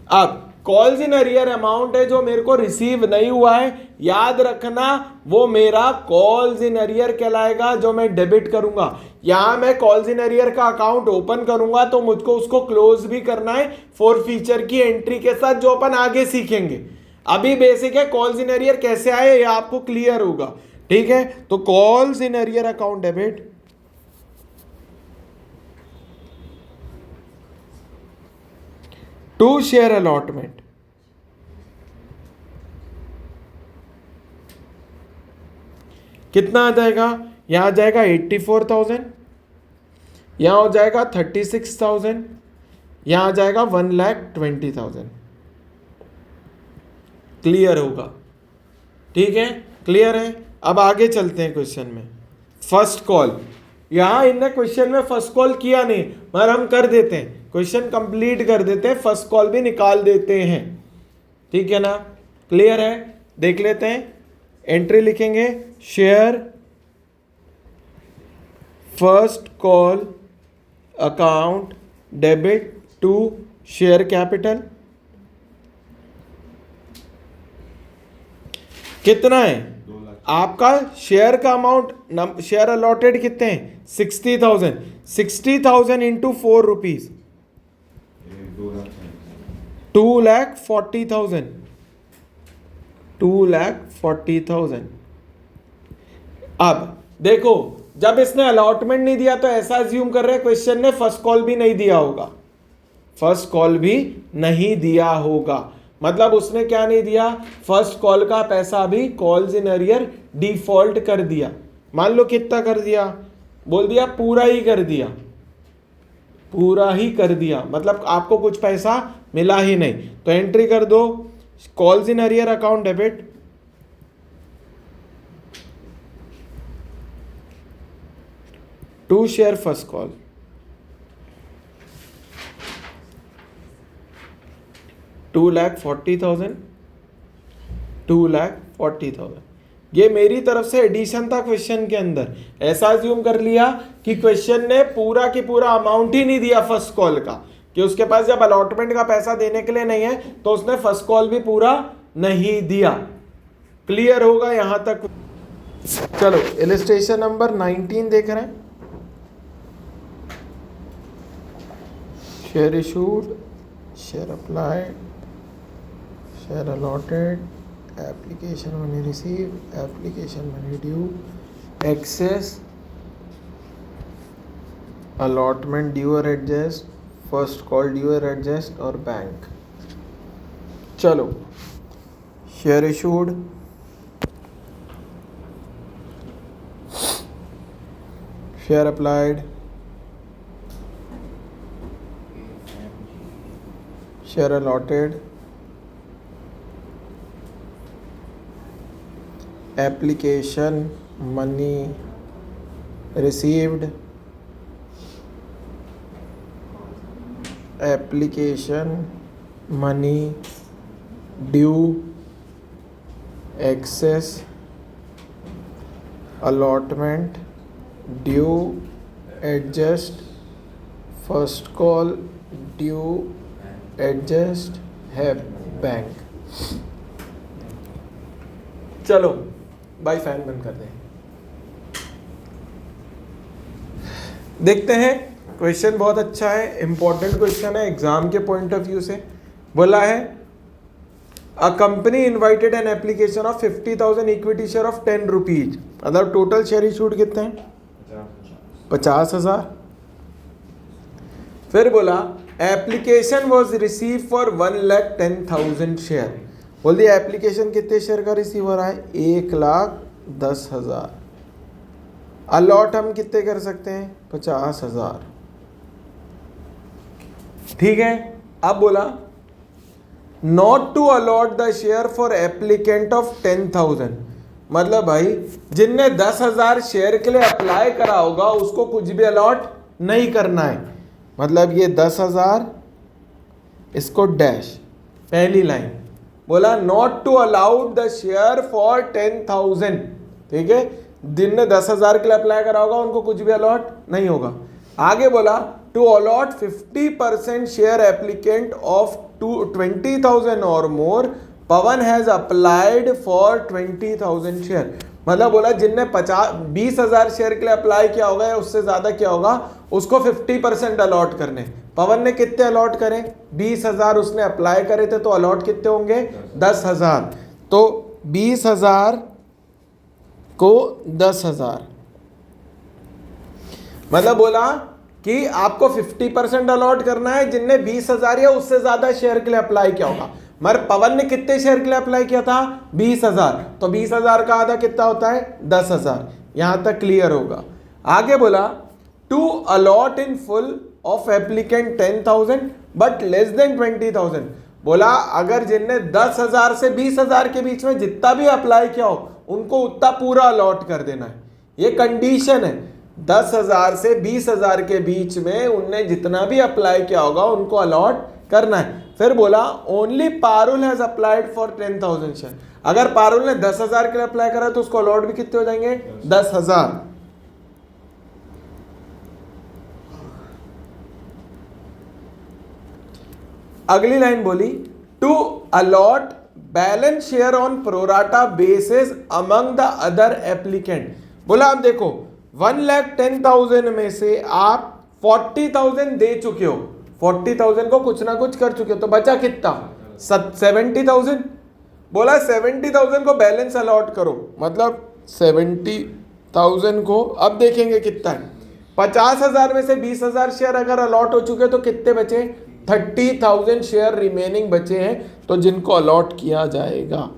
अब कॉल्स इन अरियर अमाउंट है जो मेरे को रिसीव नहीं हुआ है, याद रखना वो मेरा कॉल्स इन अरियर कहलाएगा जो मैं डेबिट करूंगा। यहां मैं कॉल्स इन अरियर का अकाउंट ओपन करूंगा तो मुझको उसको क्लोज भी करना है फॉर फ्यूचर की एंट्री के साथ, जो अपन आगे सीखेंगे। अभी बेसिक है कॉल्स इन अरियर कैसे आए ये आपको क्लियर होगा। ठीक है, तो calls in arrear account debit to share allotment, कितना आ जाएगा, यहां आ जाएगा 84,000, यहां हो जाएगा 36,000, यहां आ जाएगा 1,20,000। क्लियर होगा, ठीक है, क्लियर है। अब आगे चलते हैं क्वेश्चन में। First call. यहाँ इनने क्वेश्चन में फर्स्ट कॉल किया नहीं, मगर हम कर देते हैं, क्वेश्चन कंप्लीट कर देते हैं, फर्स्ट कॉल भी निकाल देते हैं। ठीक है ना, क्लियर है? देख लेते हैं, एंट्री लिखेंगे, share first call account debit to share capital. कितना है आपका शेयर का अमाउंट? शेयर अलॉटेड कितने हैं? 60,000। 60,000 इंटू 4 रुपीज, 2,40,000। 2,40,000। अब देखो, जब इसने अलॉटमेंट नहीं दिया तो ऐसा अज्यूम कर रहे हैं क्वेश्चन ने फर्स्ट कॉल भी नहीं दिया होगा। फर्स्ट कॉल भी नहीं दिया होगा, मतलब उसने क्या नहीं दिया? फर्स्ट कॉल का पैसा भी कॉल्स इन अरियर डिफॉल्ट कर दिया। मान लो कितना कर दिया? बोल दिया पूरा ही कर दिया, पूरा ही कर दिया, मतलब आपको कुछ पैसा मिला ही नहीं। तो एंट्री कर दो, calls in arrear account debit to share first call, $2,40,000। 2,40,000 ये मेरी तरफ से एडिशन था क्वेश्चन के अंदर। ऐसा अज्यूम कर लिया कि क्वेश्चन ने पूरा की पूरा अमाउंट ही नहीं दिया फर्स्ट कॉल का, कि उसके पास जब अलॉटमेंट का पैसा देने के लिए नहीं है तो उसने फर्स्ट कॉल भी पूरा नहीं दिया। क्लियर होगा यहां तक? चलो इलस्ट्रेशन नंबर 19 देख रहे हैं। Share issued, share applied, share allotted, application money receive, application money due, excess, allotment due और एडजस्ट, फर्स्ट कॉल ड्यू और एडजस्ट और बैंक। चलो share issued, share applied, share allotted, application money received, application money due, excess, allotment due, adjust, first call due, adjust है बैंक। चलो भाई फैन बंद कर दें, देखते हैं। क्वेश्चन बहुत अच्छा है, इंपॉर्टेंट क्वेश्चन है एग्जाम के पॉइंट ऑफ व्यू से। बोला है a company invited an application of 50,000 equity share of 10 rupees, मतलब टोटल शेयर इशूड कितने हैं? 50,000। फिर बोला application was receive for 1,10,000 share. बोल दिया एप्लीकेशन कितने शेयर का रिसीव हो रहा है? 1,10,000। अलॉट हम कितने कर सकते हैं? 50,000। ठीक है। अब बोला not to allot the share for applicant of 10,000, मतलब भाई जिनने 10,000 शेयर के लिए अप्लाई करा होगा उसको कुछ भी अलॉट नहीं करना है। मतलब ये 10,000, इसको डैश, पहली लाइन बोला not to allowed the share for 10,000। ठीक है, जिनने 10,000 के लिए अप्लाई करा होगा उनको कुछ भी अलॉट नहीं होगा। आगे बोला to allot 50% share applicant of 20,000 और more, Pawan has applied for 20,000 share. मतलब बोला जिनने 20,000 शेयर के लिए अप्लाई किया होगा या उससे ज्यादा किया होगा उसको 50% अलॉट करने। पवन ने कितने अलॉट करे? 20,000 उसने अप्लाई करे थे, तो अलॉट कितने होंगे? 10,000। तो 20,000 को 10,000, मतलब बोला कि आपको 50% अलॉट करना है जिनने 20,000 या उससे ज्यादा शेयर के लिए अप्लाई किया होगा। मगर पवन ने कितने शेयर के लिए अप्लाई किया था? 20,000। तो 20,000 का आधा कितना होता है? 10,000। यहां तक क्लियर होगा। आगे बोला to allot in full of applicant 10,000 but less than 20,000। बोला अगर जिनने 10,000 से 20,000 के बीच में जितना भी अप्लाई किया हो उनको उतना पूरा अलॉट कर देना है। ये कंडीशन है। 10,000 से 20,000 के बीच में उनने जितना भी अप्लाई किया होगा उनको अलॉट करना है। फिर बोला only Parul has applied for 10,000 share. अगर पारुल ने 10,000 के लिए अप्लाई करा तो उसको अलॉट भी कितने हो जाएंगे? 10,000। अगली लाइन बोली to allot balance share on pro rata basis among the other applicant. बोला अब देखो 1,10,000 में से आप 40,000 दे चुके हो, 40,000 को कुछ ना कुछ कर चुके हो, तो बचा कितना? 70,000। बोला 70,000 को बैलेंस अलॉट करो, मतलब 70,000 को अब देखेंगे कितना है। 50,000 में से 20,000 शेयर अगर अलॉट हो चुके तो कितने बचे? 30,000 शेयर रिमेनिंग बचे हैं, तो जिनको अलॉट किया जाएगा।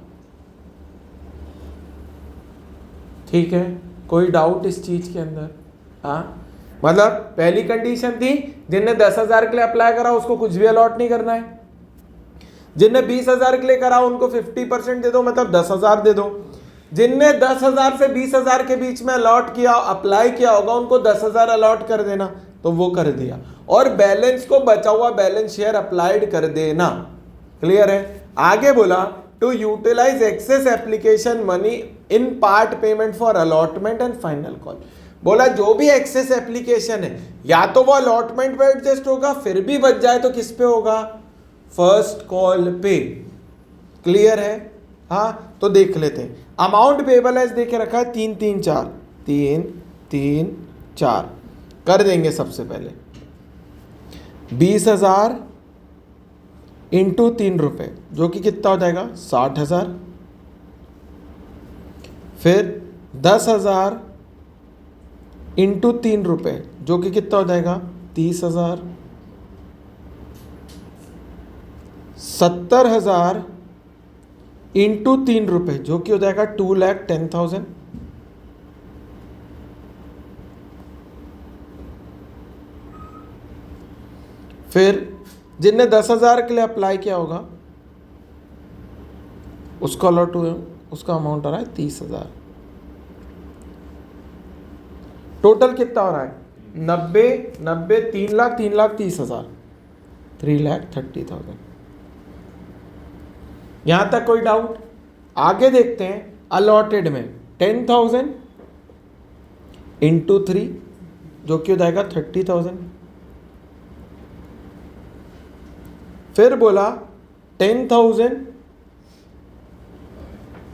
ठीक है, कोई डाउट इस चीज के अंदर? हाँ, मतलब पहली कंडीशन थी जिनने 10,000 के लिए अप्लाई करा उसको कुछ भी अलॉट नहीं करना है, जिनने 20,000 के लिए करा उनको 50% दे दो, मतलब 10,000 दे दो। जिनने 10,000 से 20,000 के बीच में अलॉट किया, अप्लाई किया होगा, उनको 10,000 अलॉट कर देना, तो वो कर दिया। और बैलेंस को बचा हुआ बैलेंस शेयर अप्लाइड कर देना। क्लियर है? आगे बोला to utilize excess application money in part payment for allotment and final call. बोला जो भी एक्सेस एप्लीकेशन है या तो वो अलॉटमेंट पे एडजस्ट होगा, फिर भी बच जाए तो किस पे होगा? फर्स्ट कॉल पे। क्लियर है? हाँ, तो देख लेते हैं। अमाउंट पेबल एज देखे रखा है 334 334 कर देंगे। सबसे पहले 20,000 इंटू 3 रुपए जो कि कितना हो जाएगा? 60,000। फिर 10,000 इंटू 3 रुपए जो कि कितना हो जाएगा? 30,000। 70,000 इंटू 3 रुपए जो कि हो जाएगा 2,10,000। फिर जिनने 10,000 के लिए अप्लाई किया होगा उसको अलॉट हुए, उसका अमाउंट आ रहा है 30,000। टोटल कितना हो रहा है? 90 3,30,000 3,30,000। यहां तक कोई डाउट? आगे देखते हैं। अलॉटेड में 10,000 इंटू 3 जो कि हो जाएगा 30,000। फिर बोला 10,000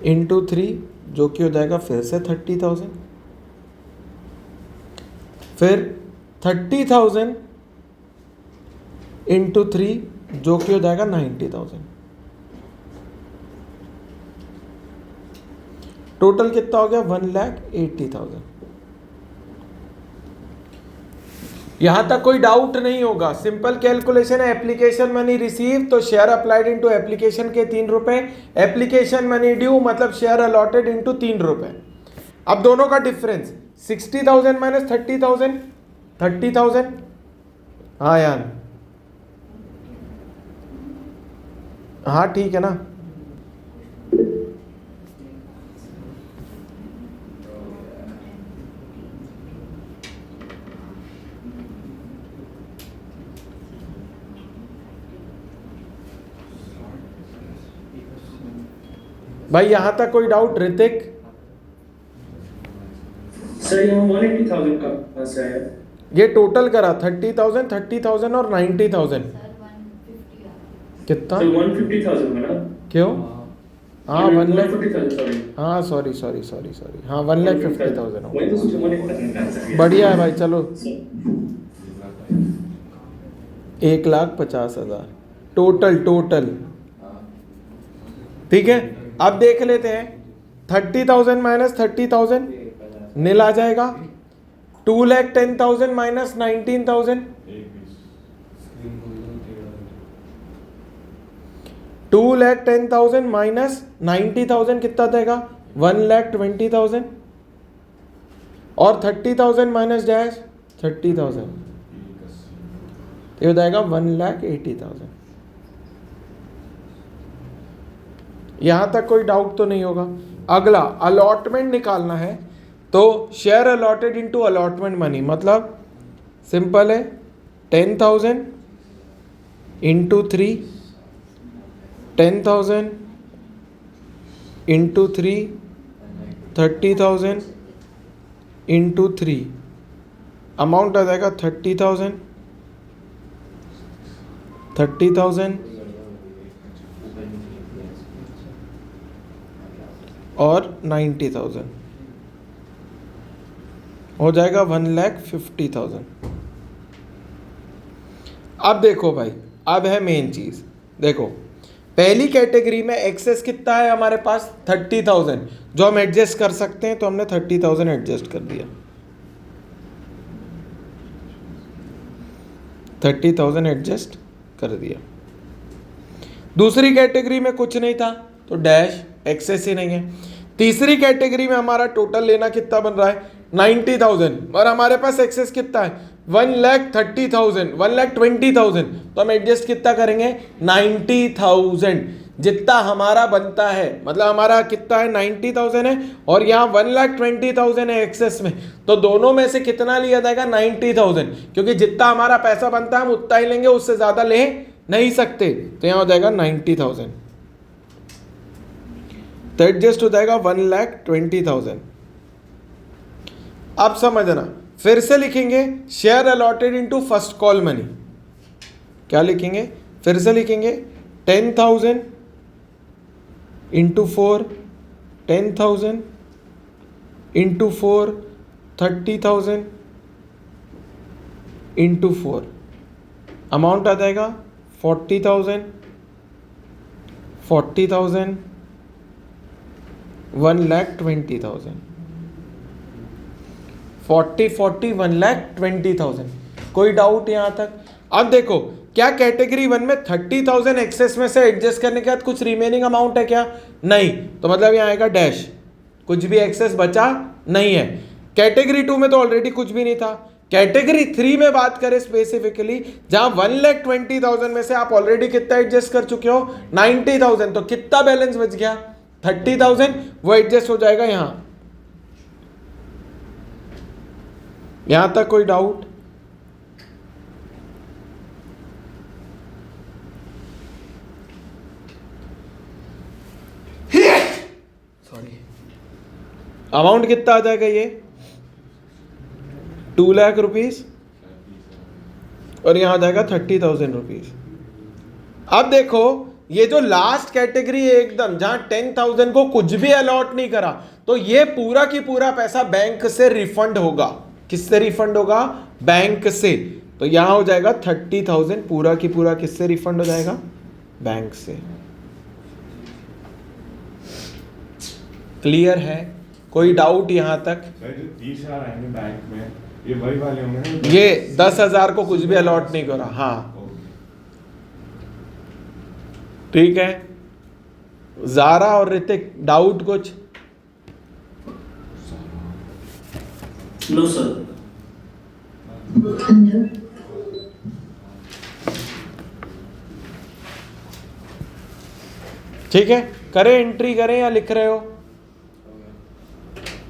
इंटू 3 जो कि हो जाएगा फिर से 30,000। फिर 30,000 इंटू 3 जो कि हो जाएगा 90,000। टोटल कितना हो गया? 1,80,000। यहां तक कोई डाउट नहीं होगा। सिंपल कैलकुलेशन है। एप्लीकेशन मनी रिसीव तो शेयर अप्लाइड इनटू एप्लीकेशन के 3 रुपए, एप्लीकेशन मनी ड्यू मतलब शेयर अलॉटेड इनटू 3 रुपए। अब दोनों का डिफरेंस 60,000 माइनस 30,000 30,000। हाँ यार, हाँ ठीक है ना। भाई यहां तक कोई डाउट? ऋतिक? सर यहाँ 180,000 का कहाँ से आया? ये टोटल करा 30,000 30,000 और 90,000 कितना? सर 150,000 बना। क्यों? हाँ 150,000 सॉरी। हाँ सॉरी हाँ 1,50,000 वही तो सोचा 180,000। बढ़िया है भाई। चलो 1,50,000 टोटल। ठीक है, अब देख लेते हैं। 30,000 माइनस 30,000 नील आ जाएगा। 2,10,000 माइनस 19,000 2,10,000 माइनस 90,000 कितना देगा? 1,20,000 और 30,000 माइनस डैश 30,000 ये हो जाएगा 1,80,000। यहां तक कोई डाउट तो नहीं होगा। अगला अलॉटमेंट निकालना है। तो share allotted into allotment money मतलब सिंपल है 10,000 इंटू 3, 10,000 इंटू 3, 30,000 इंटू 3, अमाउंट आ जाएगा 30,000 और 90,000 हो जाएगा 1,50,000। अब देखो भाई, अब है मेन चीज। देखो पहली कैटेगरी में एक्सेस कितना है हमारे पास 30,000, जो हम एडजस्ट कर सकते हैं, तो हमने 30,000 एडजस्ट कर दिया। 30,000 एडजस्ट कर दिया। दूसरी कैटेगरी में कुछ नहीं था तो डैश, एक्सेस ही नहीं है। तीसरी कैटेगरी में हमारा टोटल लेना कितना बन रहा है 90,000 और हमारे पास एक्सेस कितना है 1,30,000, 1,20,000, तो हम एडजस्ट कितना करेंगे 90,000 जितना हमारा बनता है, मतलब हमारा कितना है 90,000 है और यहाँ 1,20,000 है एक्सेस में, तो दोनों में से कितना लिया जाएगा 90,000, क्योंकि जितना हमारा पैसा बनता है हम उतना ही लेंगे, उससे ज्यादा ले नहीं सकते, तो यहाँ हो जाएगा 90,000, तो एडजस्ट हो जाएगा 1,20,000। अब समझना, फिर से लिखेंगे share allotted into first call money. क्या लिखेंगे, फिर से लिखेंगे 10,000 इंटू 4, 10,000 इंटू 4, 30,000 इंटू 4, अमाउंट आ जाएगा 40,000, 40,000, 1,20,000, 40, 1,20,000। कोई डाउट यहां तक? अब देखो क्या कैटेगरी 1 में 30,000 एक्सेस में से एडजस्ट करने के बाद कुछ रिमेनिंग अमाउंट है क्या? नहीं, तो मतलब यहाँ आएगा डैश, कुछ भी एक्सेस बचा नहीं है। कैटेगरी 2 में तो ऑलरेडी कुछ भी नहीं था। कैटेगरी 3 में बात करें स्पेसिफिकली, जहां 1,20,000 में से आप ऑलरेडी कितना एडजस्ट कर चुके हो 90,000, तो कितना बैलेंस बच गया 30,000, वो एडजस्ट हो जाएगा यहां तक कोई डाउट? सॉरी, अमाउंट कितना आ जाएगा ये 2 लाख रुपीज और यहां आ जाएगा 30,000 रुपीज। अब देखो ये जो लास्ट कैटेगरी है एकदम, जहां 10,000 को कुछ भी अलॉट नहीं करा, तो ये पूरा की पूरा पैसा बैंक से रिफंड होगा। किससे रिफंड होगा? बैंक से। तो यहां हो जाएगा 30,000 पूरा की पूरा किससे रिफंड हो जाएगा? बैंक से। क्लियर है? कोई डाउट यहां तक? सर जो 30,000 आएंगे बैंक में, ये वही वाले होंगे ना? ये 10,000 को कुछ भी अलॉट नहीं करा। हाँ ठीक है। जारा और ऋतिक डाउट कुछ? No sir. ठीक है, करें एंट्री करें या लिख रहे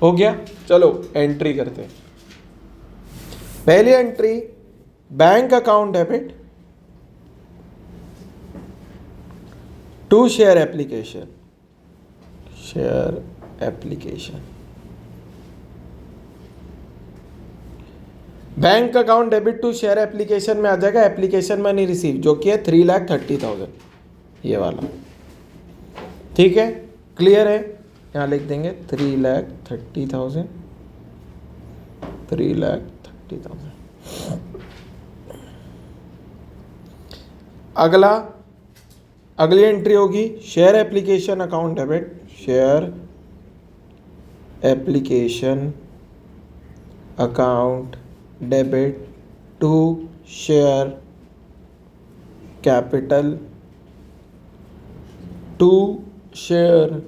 हो गया? चलो एंट्री करते हैं। पहली entry bank account debit to share application, share application, bank account debit to share application में आ जाएगा एप्लीकेशन मनी रिसीव, जो कि है 3,30,000, ये वाला। ठीक है, क्लियर है? यहाँ लिख देंगे 3,30,000, 3,30,000। अगली एंट्री होगी share application account debit, share application account debit to share capital to share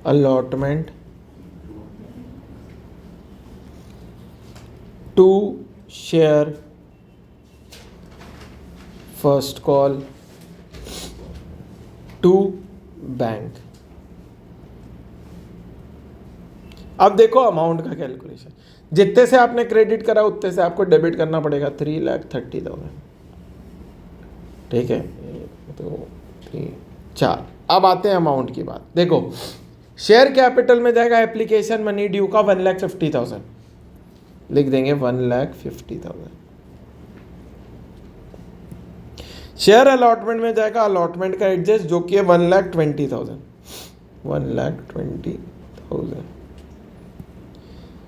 allotment to share first call to bank। अब देखो अमाउंट का कैलकुलेशन, जितने से आपने क्रेडिट करा उतने से आपको डेबिट करना पड़ेगा 3,30,000। ठीक है, 1 2 3 4। अब आते हैं अमाउंट की बात। देखो शेयर कैपिटल में जाएगा एप्लीकेशन मनी ड्यू का 1,50,000, लिख देंगे 1,50,000। शेयर अलॉटमेंट में जाएगा अलॉटमेंट का एडजस्ट जो कि है 1,20,000, 1,20,000।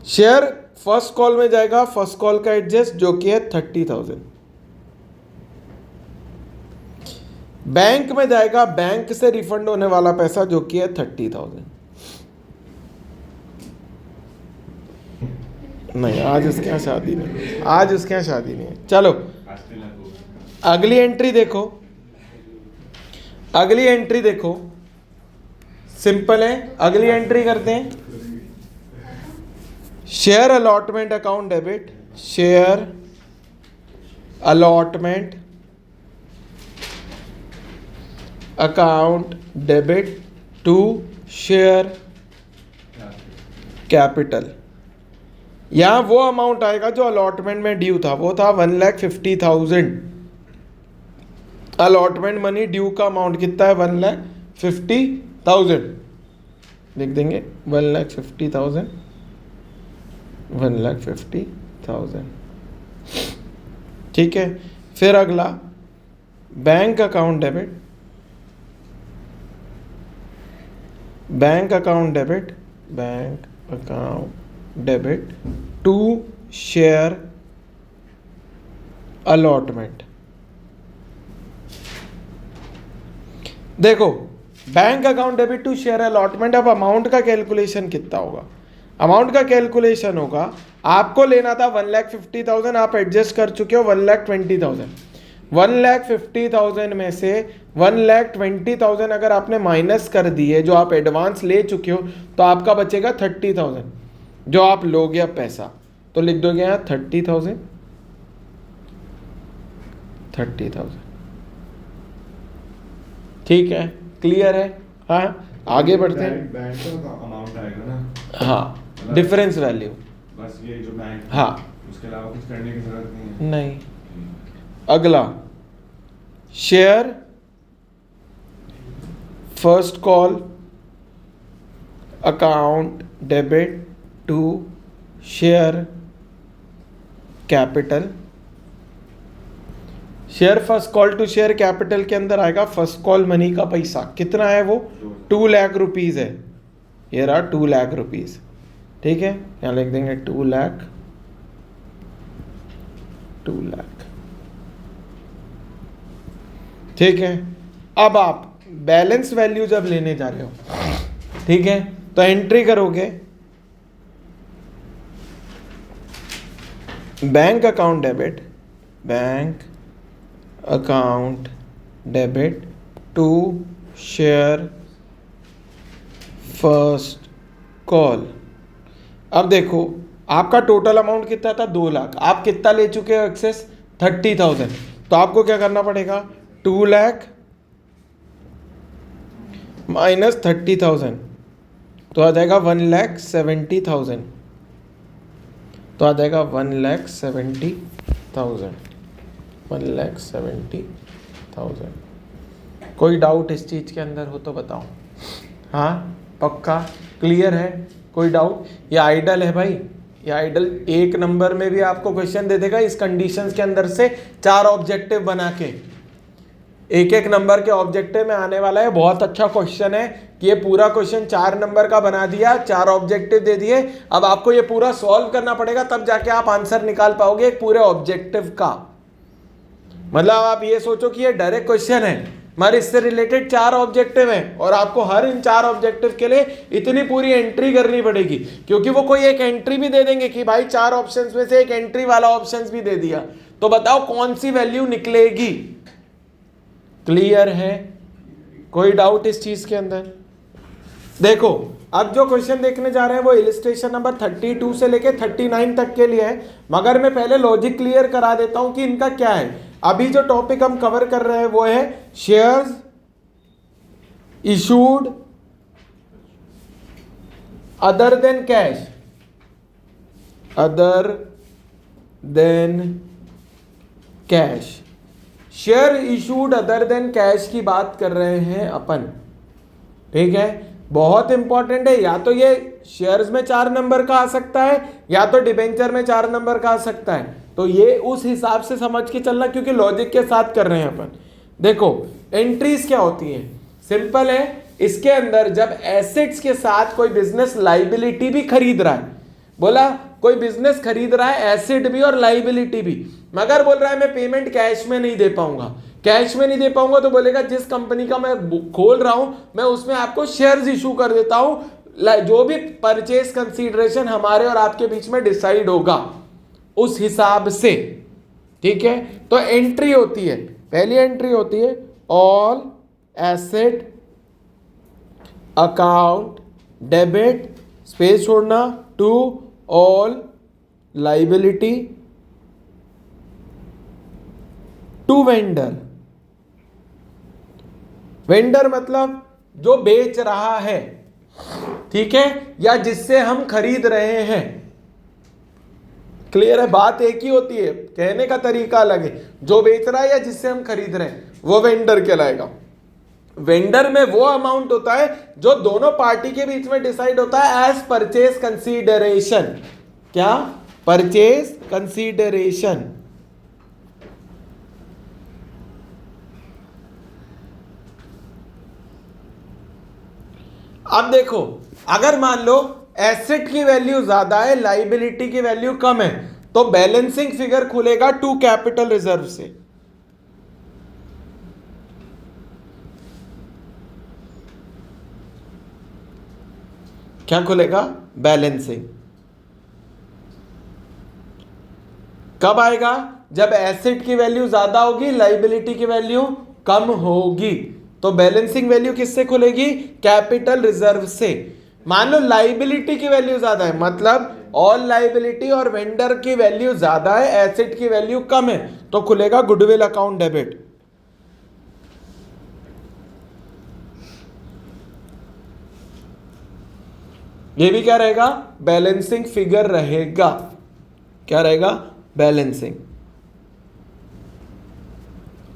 शेयर फर्स्ट कॉल में जाएगा फर्स्ट कॉल का एडजस्ट जो कि है 30,000। बैंक में जाएगा बैंक से रिफंड होने वाला पैसा जो कि है 30,000। नहीं, आज उसके यहाँ शादी नहीं, आज उसके यहाँ शादी नहीं है। चलो अगली एंट्री देखो, अगली एंट्री देखो, सिंपल है। अगली एंट्री करते हैं, share allotment account debit, share allotment account debit to share capital. यहां वो अमाउंट आएगा जो अलॉटमेंट में ड्यू था, वो था 1,50,000। अलॉटमेंट मनी ड्यू का अमाउंट कितना है? 1,50,000। लिख देंगे 1,50,000, 1,50,000। ठीक है, फिर अगला bank account debit, bank account debit, bank account debit to share allotment. देखो bank account debit to share allotment. अब अमाउंट का कैलकुलेशन कितना होगा? अमाउंट का कैलकुलेशन होगा, आपको लेना था 1,50,000, आप एडजस्ट कर चुके हो 1,20,000। 1,50,000 में से 1,20,000 अगर आपने माइनस कर दिए जो आप एडवांस ले चुके हो तो आपका बचेगा 30,000 जो आप लोगे अब पैसा। तो लिख दोगे यहाँ 30,000, 30,000। ठीक है, क्लियर है? हाँ, आगे बढ़ते हैं। बैंक का अमाउंट आएगा ना? हाँ, डिफरेंस वैल्यू। बस ये जो बैंक, हाँ, उसके अलावा कुछ करने की जरूरत नहीं है। नहीं। अगला share first call account debit to share capital. Share first call to share capital के अंदर आएगा फर्स्ट कॉल मनी का पैसा। कितना है वो? 2 लाख रुपीज है। ये रहा 2 लाख रुपीज। ठीक है, यहां लिख देंगे 2 लाख, 2 लाख। ठीक है, अब आप बैलेंस वैल्यू जब लेने जा रहे हो, ठीक है, तो एंट्री करोगे bank account debit, bank account debit to share first call. अब देखो आपका टोटल अमाउंट कितना था? 2 लाख। आप कितना ले चुके हो एक्सेस? 30,000। तो आपको क्या करना पड़ेगा? 2 लाख माइनस 30,000 तो आ जाएगा 1,70,000। तो आ जाएगा 1,70,000, 1,70,000। कोई डाउट इस चीज़ के अंदर हो तो बताओ। हाँ, पक्का क्लियर है? कोई डाउट? ये आइडल है भाई, ये आइडल 1 नंबर में भी आपको क्वेश्चन दे देगा इस कंडीशंस के अंदर से 4 ऑब्जेक्टिव बना के। 1 नंबर के ऑब्जेक्टिव में आने वाला है। बहुत अच्छा क्वेश्चन है कि ये पूरा क्वेश्चन 4 नंबर का बना दिया, 4 ऑब्जेक्टिव दे दिए। अब आपको ये पूरा सॉल्व करना पड़ेगा, तब जाके आप आंसर निकाल पाओगे एक पूरे ऑब्जेक्टिव का। मतलब आप ये सोचो कि ये डायरेक्ट क्वेश्चन है मगर इससे रिलेटेड 4 ऑब्जेक्टिव हैं और आपको हर इन 4 ऑब्जेक्टिव के लिए इतनी पूरी एंट्री करनी पड़ेगी, क्योंकि वो कोई एक एंट्री भी दे देंगे कि भाई 4 ऑप्शंस में से एक एंट्री वाला ऑप्शंस भी दे दिया, तो बताओ कौन सी वैल्यू निकलेगी। क्लियर है? कोई डाउट इस चीज के अंदर? देखो अब जो क्वेश्चन देखने जा रहे हैं वो इलिस्ट्रेशन नंबर 32 से लेके 39 तक के लिए है, मगर मैं पहले लॉजिक क्लियर करा देता हूं कि इनका क्या है। अभी जो टॉपिक हम कवर कर रहे हैं वो है shares issued other than cash, other than cash, share issued other than cash की बात कर रहे हैं अपन, ठीक है। बहुत इंपॉर्टेंट है, या तो ये शेयर्स में 4 नंबर का आ सकता है या तो डिबेंचर में 4 नंबर का आ सकता है, तो ये उस हिसाब से समझ के चलना, क्योंकि लॉजिक के साथ कर रहे हैं अपन। देखो एंट्रीज क्या होती हैं, सिंपल है। इसके अंदर जब एसेट्स के साथ कोई बिजनेस लाइबिलिटी भी खरीद रहा है, बोला कोई बिजनेस खरीद रहा है एसेट भी और लाइबिलिटी भी, मगर बोल रहा है मैं पेमेंट कैश में नहीं दे पाऊंगा, कैश में नहीं दे पाऊंगा तो बोलेगा जिस कंपनी का मैं खोल रहा हूं मैं उसमें आपको शेयर्स इशू कर देता हूं, जो भी परचेज कंसीडरेशन हमारे और आपके बीच में डिसाइड होगा उस हिसाब से, ठीक है। तो एंट्री होती है, पहली एंट्री होती है all asset account debit, space छोड़ना, to all liability to vendor. Vendor मतलब जो बेच रहा है, ठीक है, या जिससे हम खरीद रहे हैं। क्लियर है, बात एक ही होती है, कहने का तरीका अलग है। जो बेच रहा है या जिससे हम खरीद रहे हैं वो वेंडर कहलाएगा। वेंडर में वो अमाउंट होता है जो दोनों पार्टी के बीच में डिसाइड होता है एज परचेज कंसीडरेशन। क्या? Purchase consideration. अब देखो, अगर मान लो एसेट की वैल्यू ज्यादा है, लाइबिलिटी की वैल्यू कम है, तो बैलेंसिंग फिगर खुलेगा टू कैपिटल रिजर्व से। क्या खुलेगा? बैलेंसिंग। कब आएगा? जब एसेट की वैल्यू ज्यादा होगी, लाइबिलिटी की वैल्यू कम होगी। तो बैलेंसिंग वैल्यू किससे खुलेगी? कैपिटल रिजर्व से। मान लो लाइबिलिटी की वैल्यू ज्यादा है, मतलब ऑल लाइबिलिटी और वेंडर की वैल्यू ज्यादा है, एसेट की वैल्यू कम है, तो खुलेगा गुडविल अकाउंट डेबिट। ये भी क्या रहेगा? बैलेंसिंग फिगर रहेगा। क्या रहेगा? बैलेंसिंग।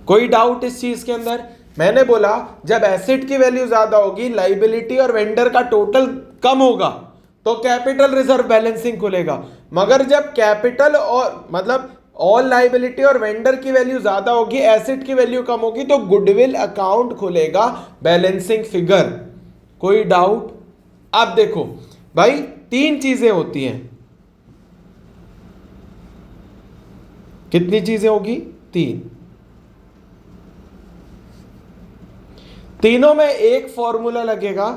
कोई डाउट इस चीज के अंदर? मैंने बोला जब एसेट की वैल्यू ज्यादा होगी, लाइबिलिटी और वेंडर का टोटल कम होगा, तो कैपिटल रिजर्व बैलेंसिंग खुलेगा। मगर जब कैपिटल और मतलब ऑल लाइबिलिटी और वेंडर की वैल्यू ज्यादा होगी, एसेट की वैल्यू कम होगी, तो गुडविल अकाउंट खुलेगा, बैलेंसिंग फिगर। कोई डाउट? अब देखो भाई, 3 चीजें होती हैं। कितनी चीजें होगी? 3। तीनों में एक फॉर्मूला लगेगा,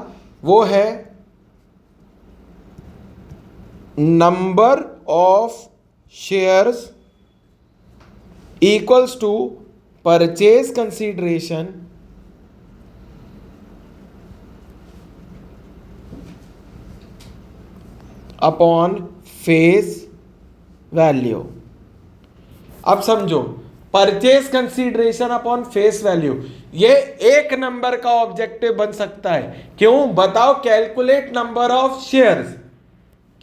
वो है number of shares equals to purchase consideration upon face value. अब समझो, purchase consideration upon face value, ये एक नंबर का ऑब्जेक्टिव बन सकता है। क्यों? बताओ। Calculate number of shares.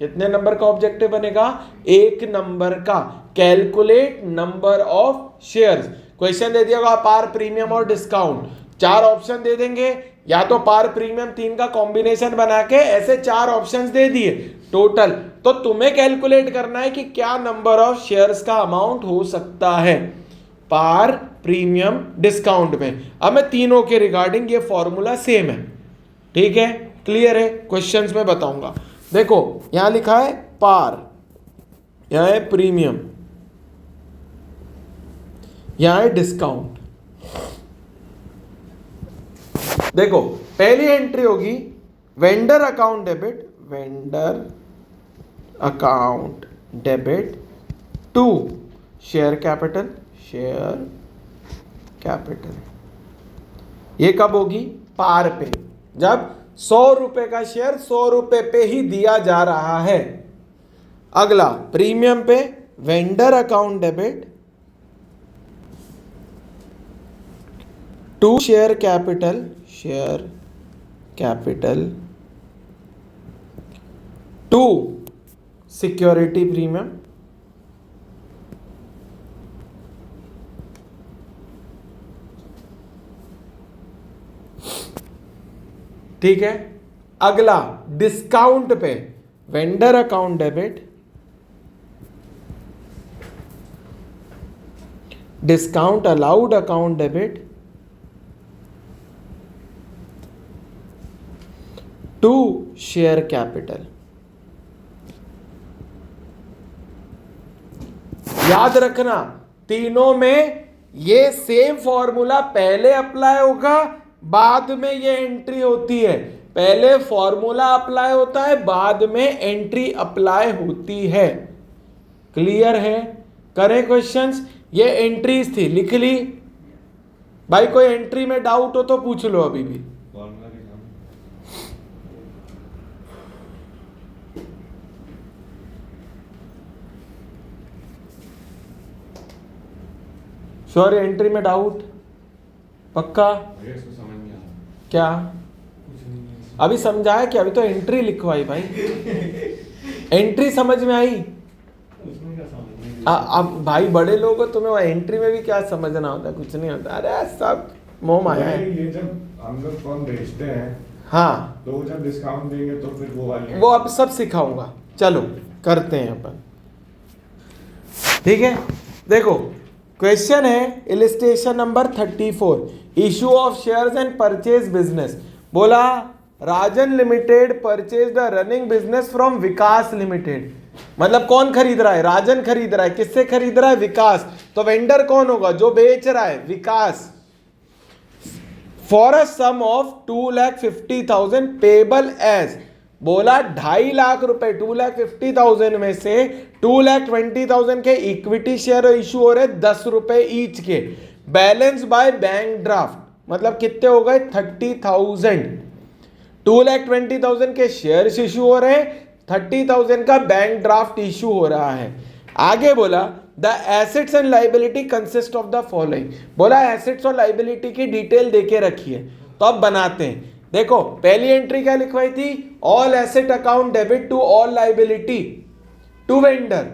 कितने नंबर का ऑब्जेक्टिव बनेगा? एक नंबर का। Calculate number of shares. Question दे दिया होगा पार, प्रीमियम और डिस्काउंट, 4 ऑप्शन दे देंगे, या तो पार प्रीमियम 3 का कॉम्बिनेशन बना के ऐसे 4 ऑप्शंस दे दिए टोटल। तो तुम्हें कैलकुलेट करना है कि क्या नंबर ऑफ शेयर्स का अमाउंट हो सकता है पार, प्रीमियम, डिस्काउंट में। अब मैं तीनों के रिगार्डिंग ये फॉर्मूला सेम है, ठीक है, क्लियर है? क्वेश्चंस में बताऊंगा। देखो यहां लिखा है पार, यहां है प्रीमियम, यहां है डिस्काउंट। देखो पहली एंट्री होगी vendor account debit, vendor account debit to share capital, share capital. ये कब होगी? पार पे, जब 100 रुपए का शेयर 100 रुपए पे ही दिया जा रहा है। अगला प्रीमियम पे, vendor account debit to share capital, share capital to security premium, ठीक है। अगला डिस्काउंट पे vendor account debit, discount allowed account debit, to share capital. याद रखना तीनों में ये सेम फॉर्मूला पहले अप्लाई होगा, बाद में ये एंट्री होती है। पहले फॉर्मूला अप्लाई होता है, बाद में एंट्री अप्लाई होती है। क्लियर है? करें क्वेश्चंस। ये एंट्रीज थी, लिख ली भाई। कोई एंट्री में डाउट हो तो पूछ लो अभी भी। फॉर्मूला लिखा। श्योर एंट्री में डाउट पक्का? भैया इसको समझ नहीं आ रहा। क्या कुछ नहीं है। अभी समझाया क्या? अभी तो एंट्री लिखवाई भाई। एंट्री समझ में आई? उसमें क्या समझ नहीं अब भाई बड़े लोग हो, तुम्हें वो एंट्री में भी क्या समझना होता है? कुछ नहीं होता। अरे सब मोह माया है। ये जब हम लोग फॉर्म भेजते हैं हाँ, तो वो जब डिस्काउंट देंगे तो फिर वो वाली वो अब सब सिखाऊंगा। चलो करते हैं अपन, ठीक है। देखो क्वेश्चन है illustration number 34, issue of shares and purchase business. बोला Rajan limited purchase the running business from Vikas limited. मतलब कौन खरीद रहा है? राजन खरीद रहा है। किससे खरीद रहा है? विकास। तो वेंडर कौन होगा? जो बेच रहा है, Vikas. For a sum of 2,50,000 payable as. बोला 2.5 लाख रुपए 2,50,000 में से 2,20,000 के इक्विटी शेयर इशू हो रहे 10 रुपए ईच के। बैलेंस बाय बैंक ड्राफ्ट, मतलब कितने हो गए? 30,000। 2,20,000 के शेयर्स इशू हो रहे हैं, 30,000 का बैंक ड्राफ्ट इशू हो रहा है। आगे बोला the assets and liability consist of the following. बोला एसेट्स और लाइबिलिटी की डिटेल देके रखी है। तो अब बनाते हैं। देखो पहली एंट्री क्या लिखवाई थी? All asset account debit to all liability to vendor,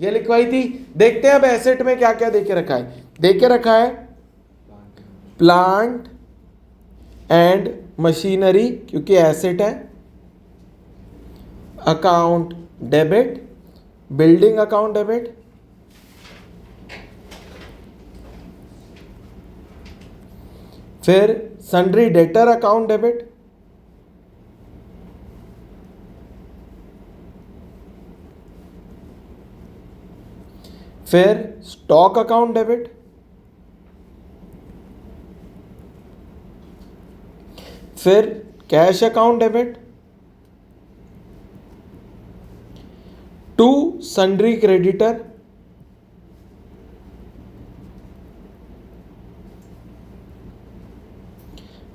ये लिखवाई थी। देखते हैं अब एसेट में क्या क्या देके रखा है। देके रखा है प्लांट एंड मशीनरी, क्योंकि एसेट है। Account debit, building account debit, फिर सन्ड्री डेटर अकाउंट डेबिट, फिर स्टॉक अकाउंट डेबिट, फिर cash account debit, to sundry creditor,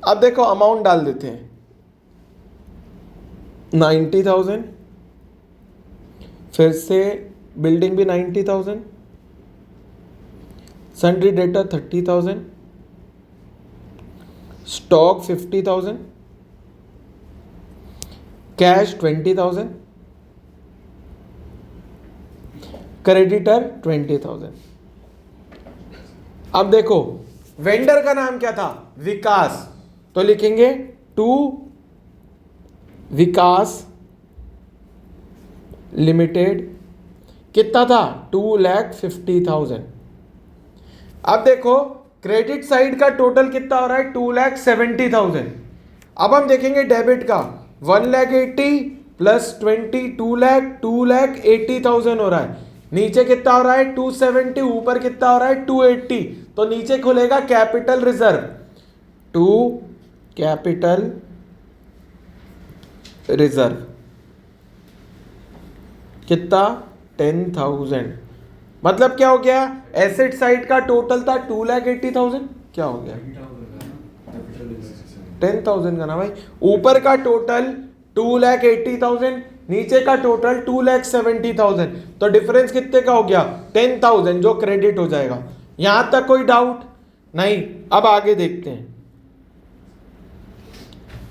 अब देखो अमाउंट डाल देते हैं 90,000, फिर से बिल्डिंग भी 90,000, sundry debtor 30,000, stock 50,000, cash 20,000, creditor 20,000। अब देखो वेंडर का नाम क्या था? विकास। तो लिखेंगे टू विकास लिमिटेड। कितना था? 2,50,000। अब देखो क्रेडिट साइड का टोटल कितना हो रहा है? 2,70,000। अब हम देखेंगे डेबिट का 1,80,000 प्लस 20 2,80,000 हो रहा है। नीचे कितना हो रहा है? 270, ऊपर कितना हो रहा है? 280। तो नीचे खुलेगा capital reserve, to capital reserve कितना? 10,000। मतलब क्या हो गया? एसेट साइड का टोटल था 2,80,000, क्या हो गया? 10,000 का ना भाई। ऊपर का टोटल 2,80,000, नीचे का टोटल 2,70,000। तो डिफरेंस कितने का हो गया? 10,000, जो क्रेडिट हो जाएगा। यहां तक कोई डाउट नहीं? अब आगे देखते हैं।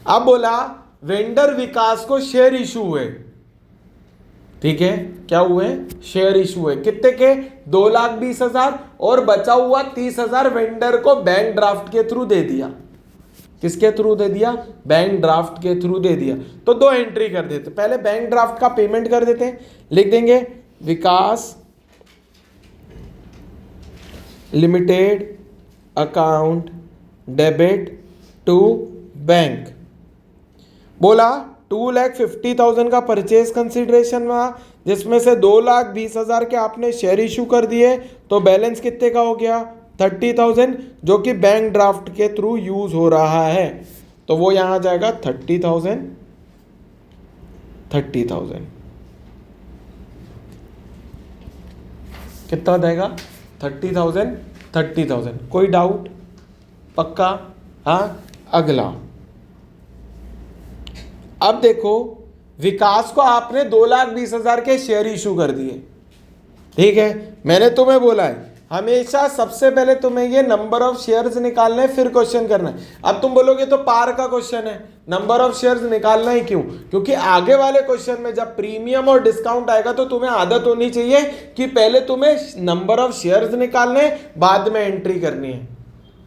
अब बोला वेंडर विकास को शेयर इशू हुए, ठीक है, क्या हुए, शेयर इशू है, कितने के, 2,20,000, और बचा हुआ 30,000 वेंडर को बैंक ड्राफ्ट के थ्रू दे दिया। किसके थ्रू दे दिया, बैंक ड्राफ्ट के थ्रू दे दिया। तो दो एंट्री कर देते, पहले बैंक ड्राफ्ट का पेमेंट कर देते हैं, लिख देंगे Vikas limited account debit to bank. बोला 2,50,000 का परचेज कंसिडरेशन हुआ, जिसमें से 2,20,000 के आपने शेयर इशू कर दिए, तो बैलेंस कितने का हो गया, 30,000, जो कि बैंक ड्राफ्ट के थ्रू यूज हो रहा है। तो वो यहां जाएगा 30,000 कितना देगा, 30,000। कोई डाउट, पक्का, हाँ। अगला, अब देखो विकास को आपने 2,20,000 के शेयर इशू कर दिए, ठीक है। मैंने तुम्हें बोला है हमेशा सबसे पहले तुम्हें ये नंबर ऑफ शेयर्स निकालना है, फिर क्वेश्चन करना है। अब तुम बोलोगे तो पार का क्वेश्चन है, नंबर ऑफ शेयर्स निकालना ही क्यों, क्योंकि आगे वाले क्वेश्चन में जब प्रीमियम और डिस्काउंट आएगा तो तुम्हें आदत होनी चाहिए कि पहले तुम्हें नंबर ऑफ शेयर्स निकालने, बाद में एंट्री करनी है,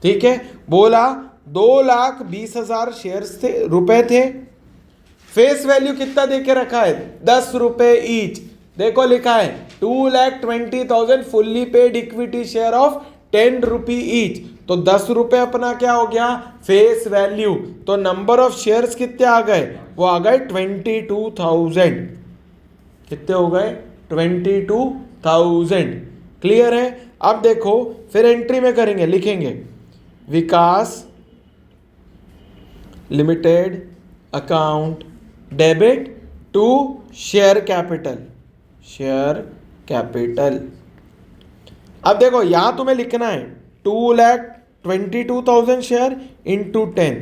ठीक है। बोला 2,20,000 शेयर्स थे, रुपए थे, फेस वैल्यू कितना देके रखा है, 10 रुपए ईच। देखो लिखा है 2,20,000 fully paid equity share of 10 rupee each, तो 10 रुपए अपना क्या हो गया, फेस वैल्यू। तो नंबर ऑफ शेयर्स कितने आ गए, वो आ गए 22,000। कितने हो गए, 22,000। क्लियर है। अब देखो फिर एंट्री में करेंगे, लिखेंगे Vikas limited account debit to share capital. अब देखो यहां तुम्हें लिखना है 2,22,000 शेयर इंटू 10,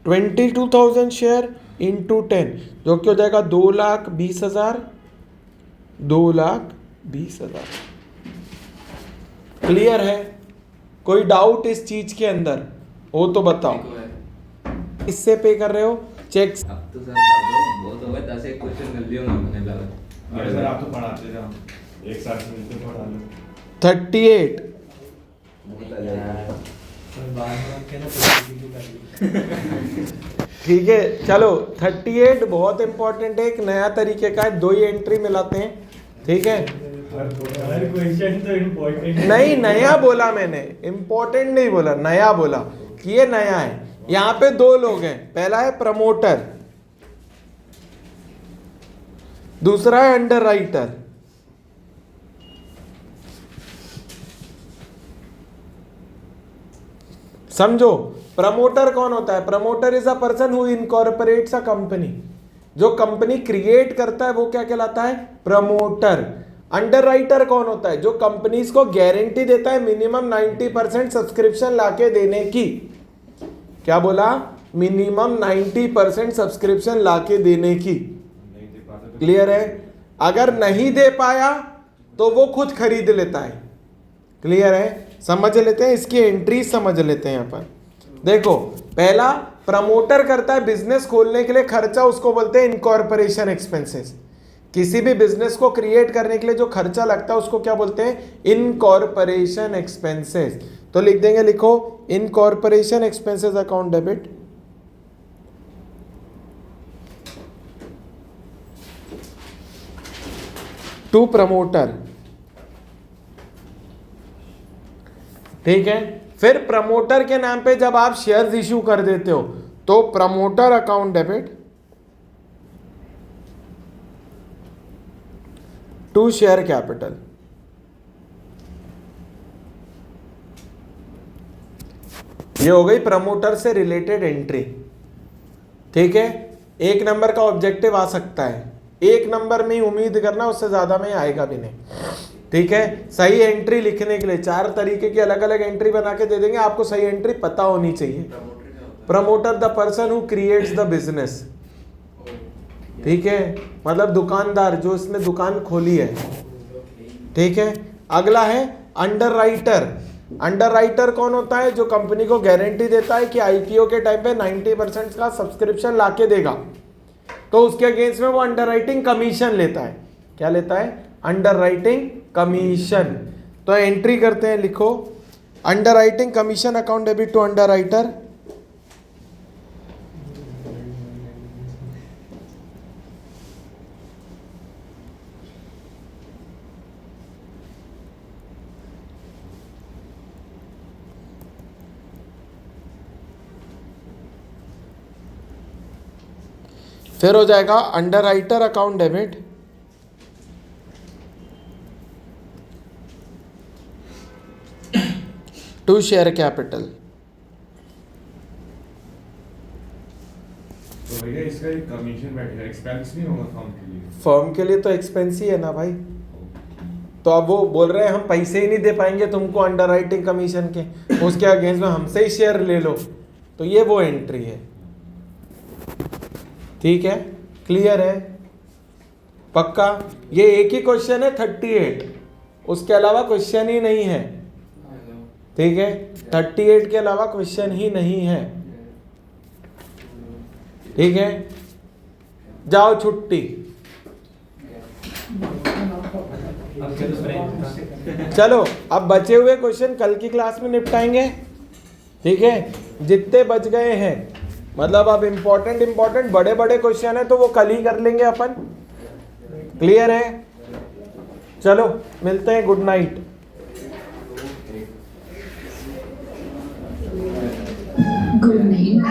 22,000 शेयर इंटू 10, जो कि हो जाएगा 2,20,000। क्लियर है, कोई डाउट इस चीज के अंदर हो तो बताओ। इससे पे कर रहे हो चेक। अब तो सर कर दो, बहुत हो गए, 10 एक क्वेश्चन कर लियो ना मैंने लगा। अरे सर आप तो पढ़ाते जाओ, एक साथ मिलकर पढ़ा लो। 38। ठीक है, चलो 38 बहुत इंपॉर्टेंट है, एक नया तरीके का है, 2 ही एंट्री मिलाते हैं, ठीक है। क्वेश्चन तो इम्पोर्टेंट नहीं, नया बोला मैंने, इंपॉर्टेंट नहीं बोला, नया बोला कि ये नया है। यहां पे 2 लोग हैं, पहला है प्रमोटर, दूसरा है अंडरराइटर। समझो प्रमोटर कौन होता है, promoter is a person who incorporates a company. जो कंपनी क्रिएट करता है वो क्या कहलाता है, प्रमोटर। अंडरराइटर कौन होता है, जो कंपनीज को गारंटी देता है मिनिमम 90% सब्सक्रिप्शन लाके देने की। क्या बोला, मिनिमम 90% सब्सक्रिप्शन लाके देने की। क्लियर है। अगर नहीं दे पाया तो वो खुद खरीद लेता है। क्लियर है, समझ लेते हैं, इसकी एंट्री समझ लेते हैं। यहाँ पर देखो, पहला प्रमोटर करता है बिजनेस खोलने के लिए खर्चा, उसको बोलते हैं इनकॉर्पोरेशन एक्सपेंसेस। किसी भी बिजनेस को क्रिएट करने के लिए जो खर्चा लगता है उसको क्या बोलते हैं, इनकॉर्पोरेशन एक्सपेंसेस। तो लिख देंगे, लिखो incorporation expenses account debit to promoter. ठीक है, फिर प्रमोटर के नाम पे जब आप शेयर्स इशू कर देते हो तो promoter account debit to share capital. ये हो गई प्रमोटर से रिलेटेड एंट्री। ठीक है, 1 नंबर का ऑब्जेक्टिव आ सकता है, 1 नंबर में ही उम्मीद करना, उससे ज्यादा में आएगा भी नहीं। ठीक है, सही एंट्री लिखने के लिए 4 तरीके की अलग अलग एंट्री बना के दे देंगे, आपको सही एंट्री पता होनी चाहिए। Promoter the person who creates the business. ठीक है, मतलब दुकानदार जो इसने दुकान खोली है। ठीक है, अगला है अंडरराइटर। अंडरराइटर कौन होता है, जो कंपनी को गारंटी देता है कि आईपीओ के टाइम पे 90% का सब्सक्रिप्शन लाके देगा, तो उसके अगेंस्ट में वो अंडरराइटिंग कमीशन लेता है। क्या लेता है? Underwriting commission. तो एंट्री करते हैं, लिखो underwriting commission account debit to underwriter. फिर हो जाएगा underwriter account debit to share capital. तो भैया इसका एक कमीशन बैठेगा, एक्सपेंस नहीं होगा फर्म के लिए? फर्म के लिए तो एक्सपेंस ही है ना भाई। तो अब वो बोल रहे हैं हम पैसे ही नहीं दे पाएंगे तुमको अंडर राइटिंग कमीशन के, उसके अगेंस्ट में हमसे ही शेयर ले लो, तो ये वो एंट्री है। ठीक है, क्लियर है, पक्का? ये एक ही क्वेश्चन है 38, उसके अलावा क्वेश्चन ही नहीं है। ठीक है, 38 के अलावा क्वेश्चन ही नहीं है। ठीक है, जाओ छुट्टी। चलो अब बचे हुए क्वेश्चन कल की क्लास में निपटाएंगे। ठीक है, जितने बच गए हैं, मतलब अब इम्पोर्टेंट बड़े बड़े क्वेश्चन है तो वो कल ही कर लेंगे अपन। क्लियर है? चलो मिलते हैं, गुड नाइट। Good night.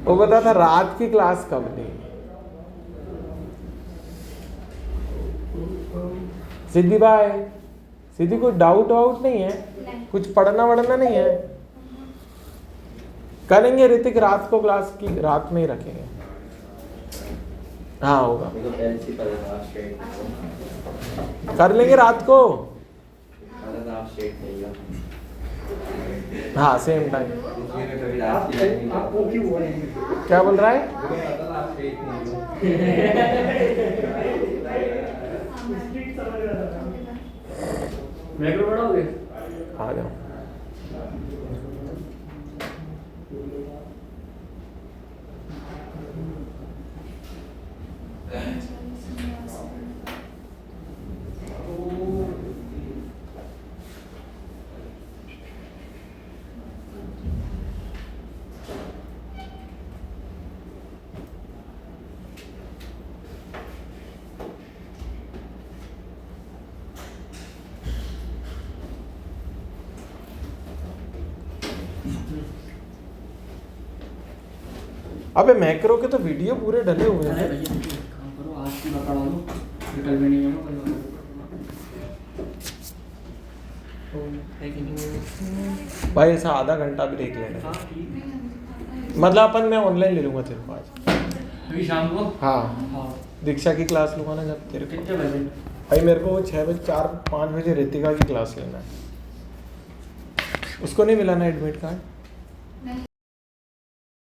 वो बता था रात की क्लास कब थी? सिद्धि भाई, सिद्धि कोई डाउट वाउट नहीं है? कुछ पढ़ना वढ़ना नहीं है? करेंगे ऋतिक रात को क्लास की, रात में ही रखेंगे। हाँ होगा, कर लेंगे रात को। हाँ सेम टाइम। क्या बोल रहा है? मैक्रो पढ़ोगे? आ जाओ। अबे मैक्रो के तो वीडियो पूरे डले हुए हैं। आज की पकड़ा लो, कल भी नहीं भाई ऐसा आधा घंटा भी देख लेना, मतलब अपन मैं ऑनलाइन ले लूंगा तेरे को आज। अभी शाम को? हाँ दीक्षा की क्लास लूंगा ना जब तेरे को। कितने बजे? भाई मेरे को 6 बजे 4-5 बजे ऋतिका की क्लास लेना है। उसको नहीं मिला ना एडमिट कार्ड?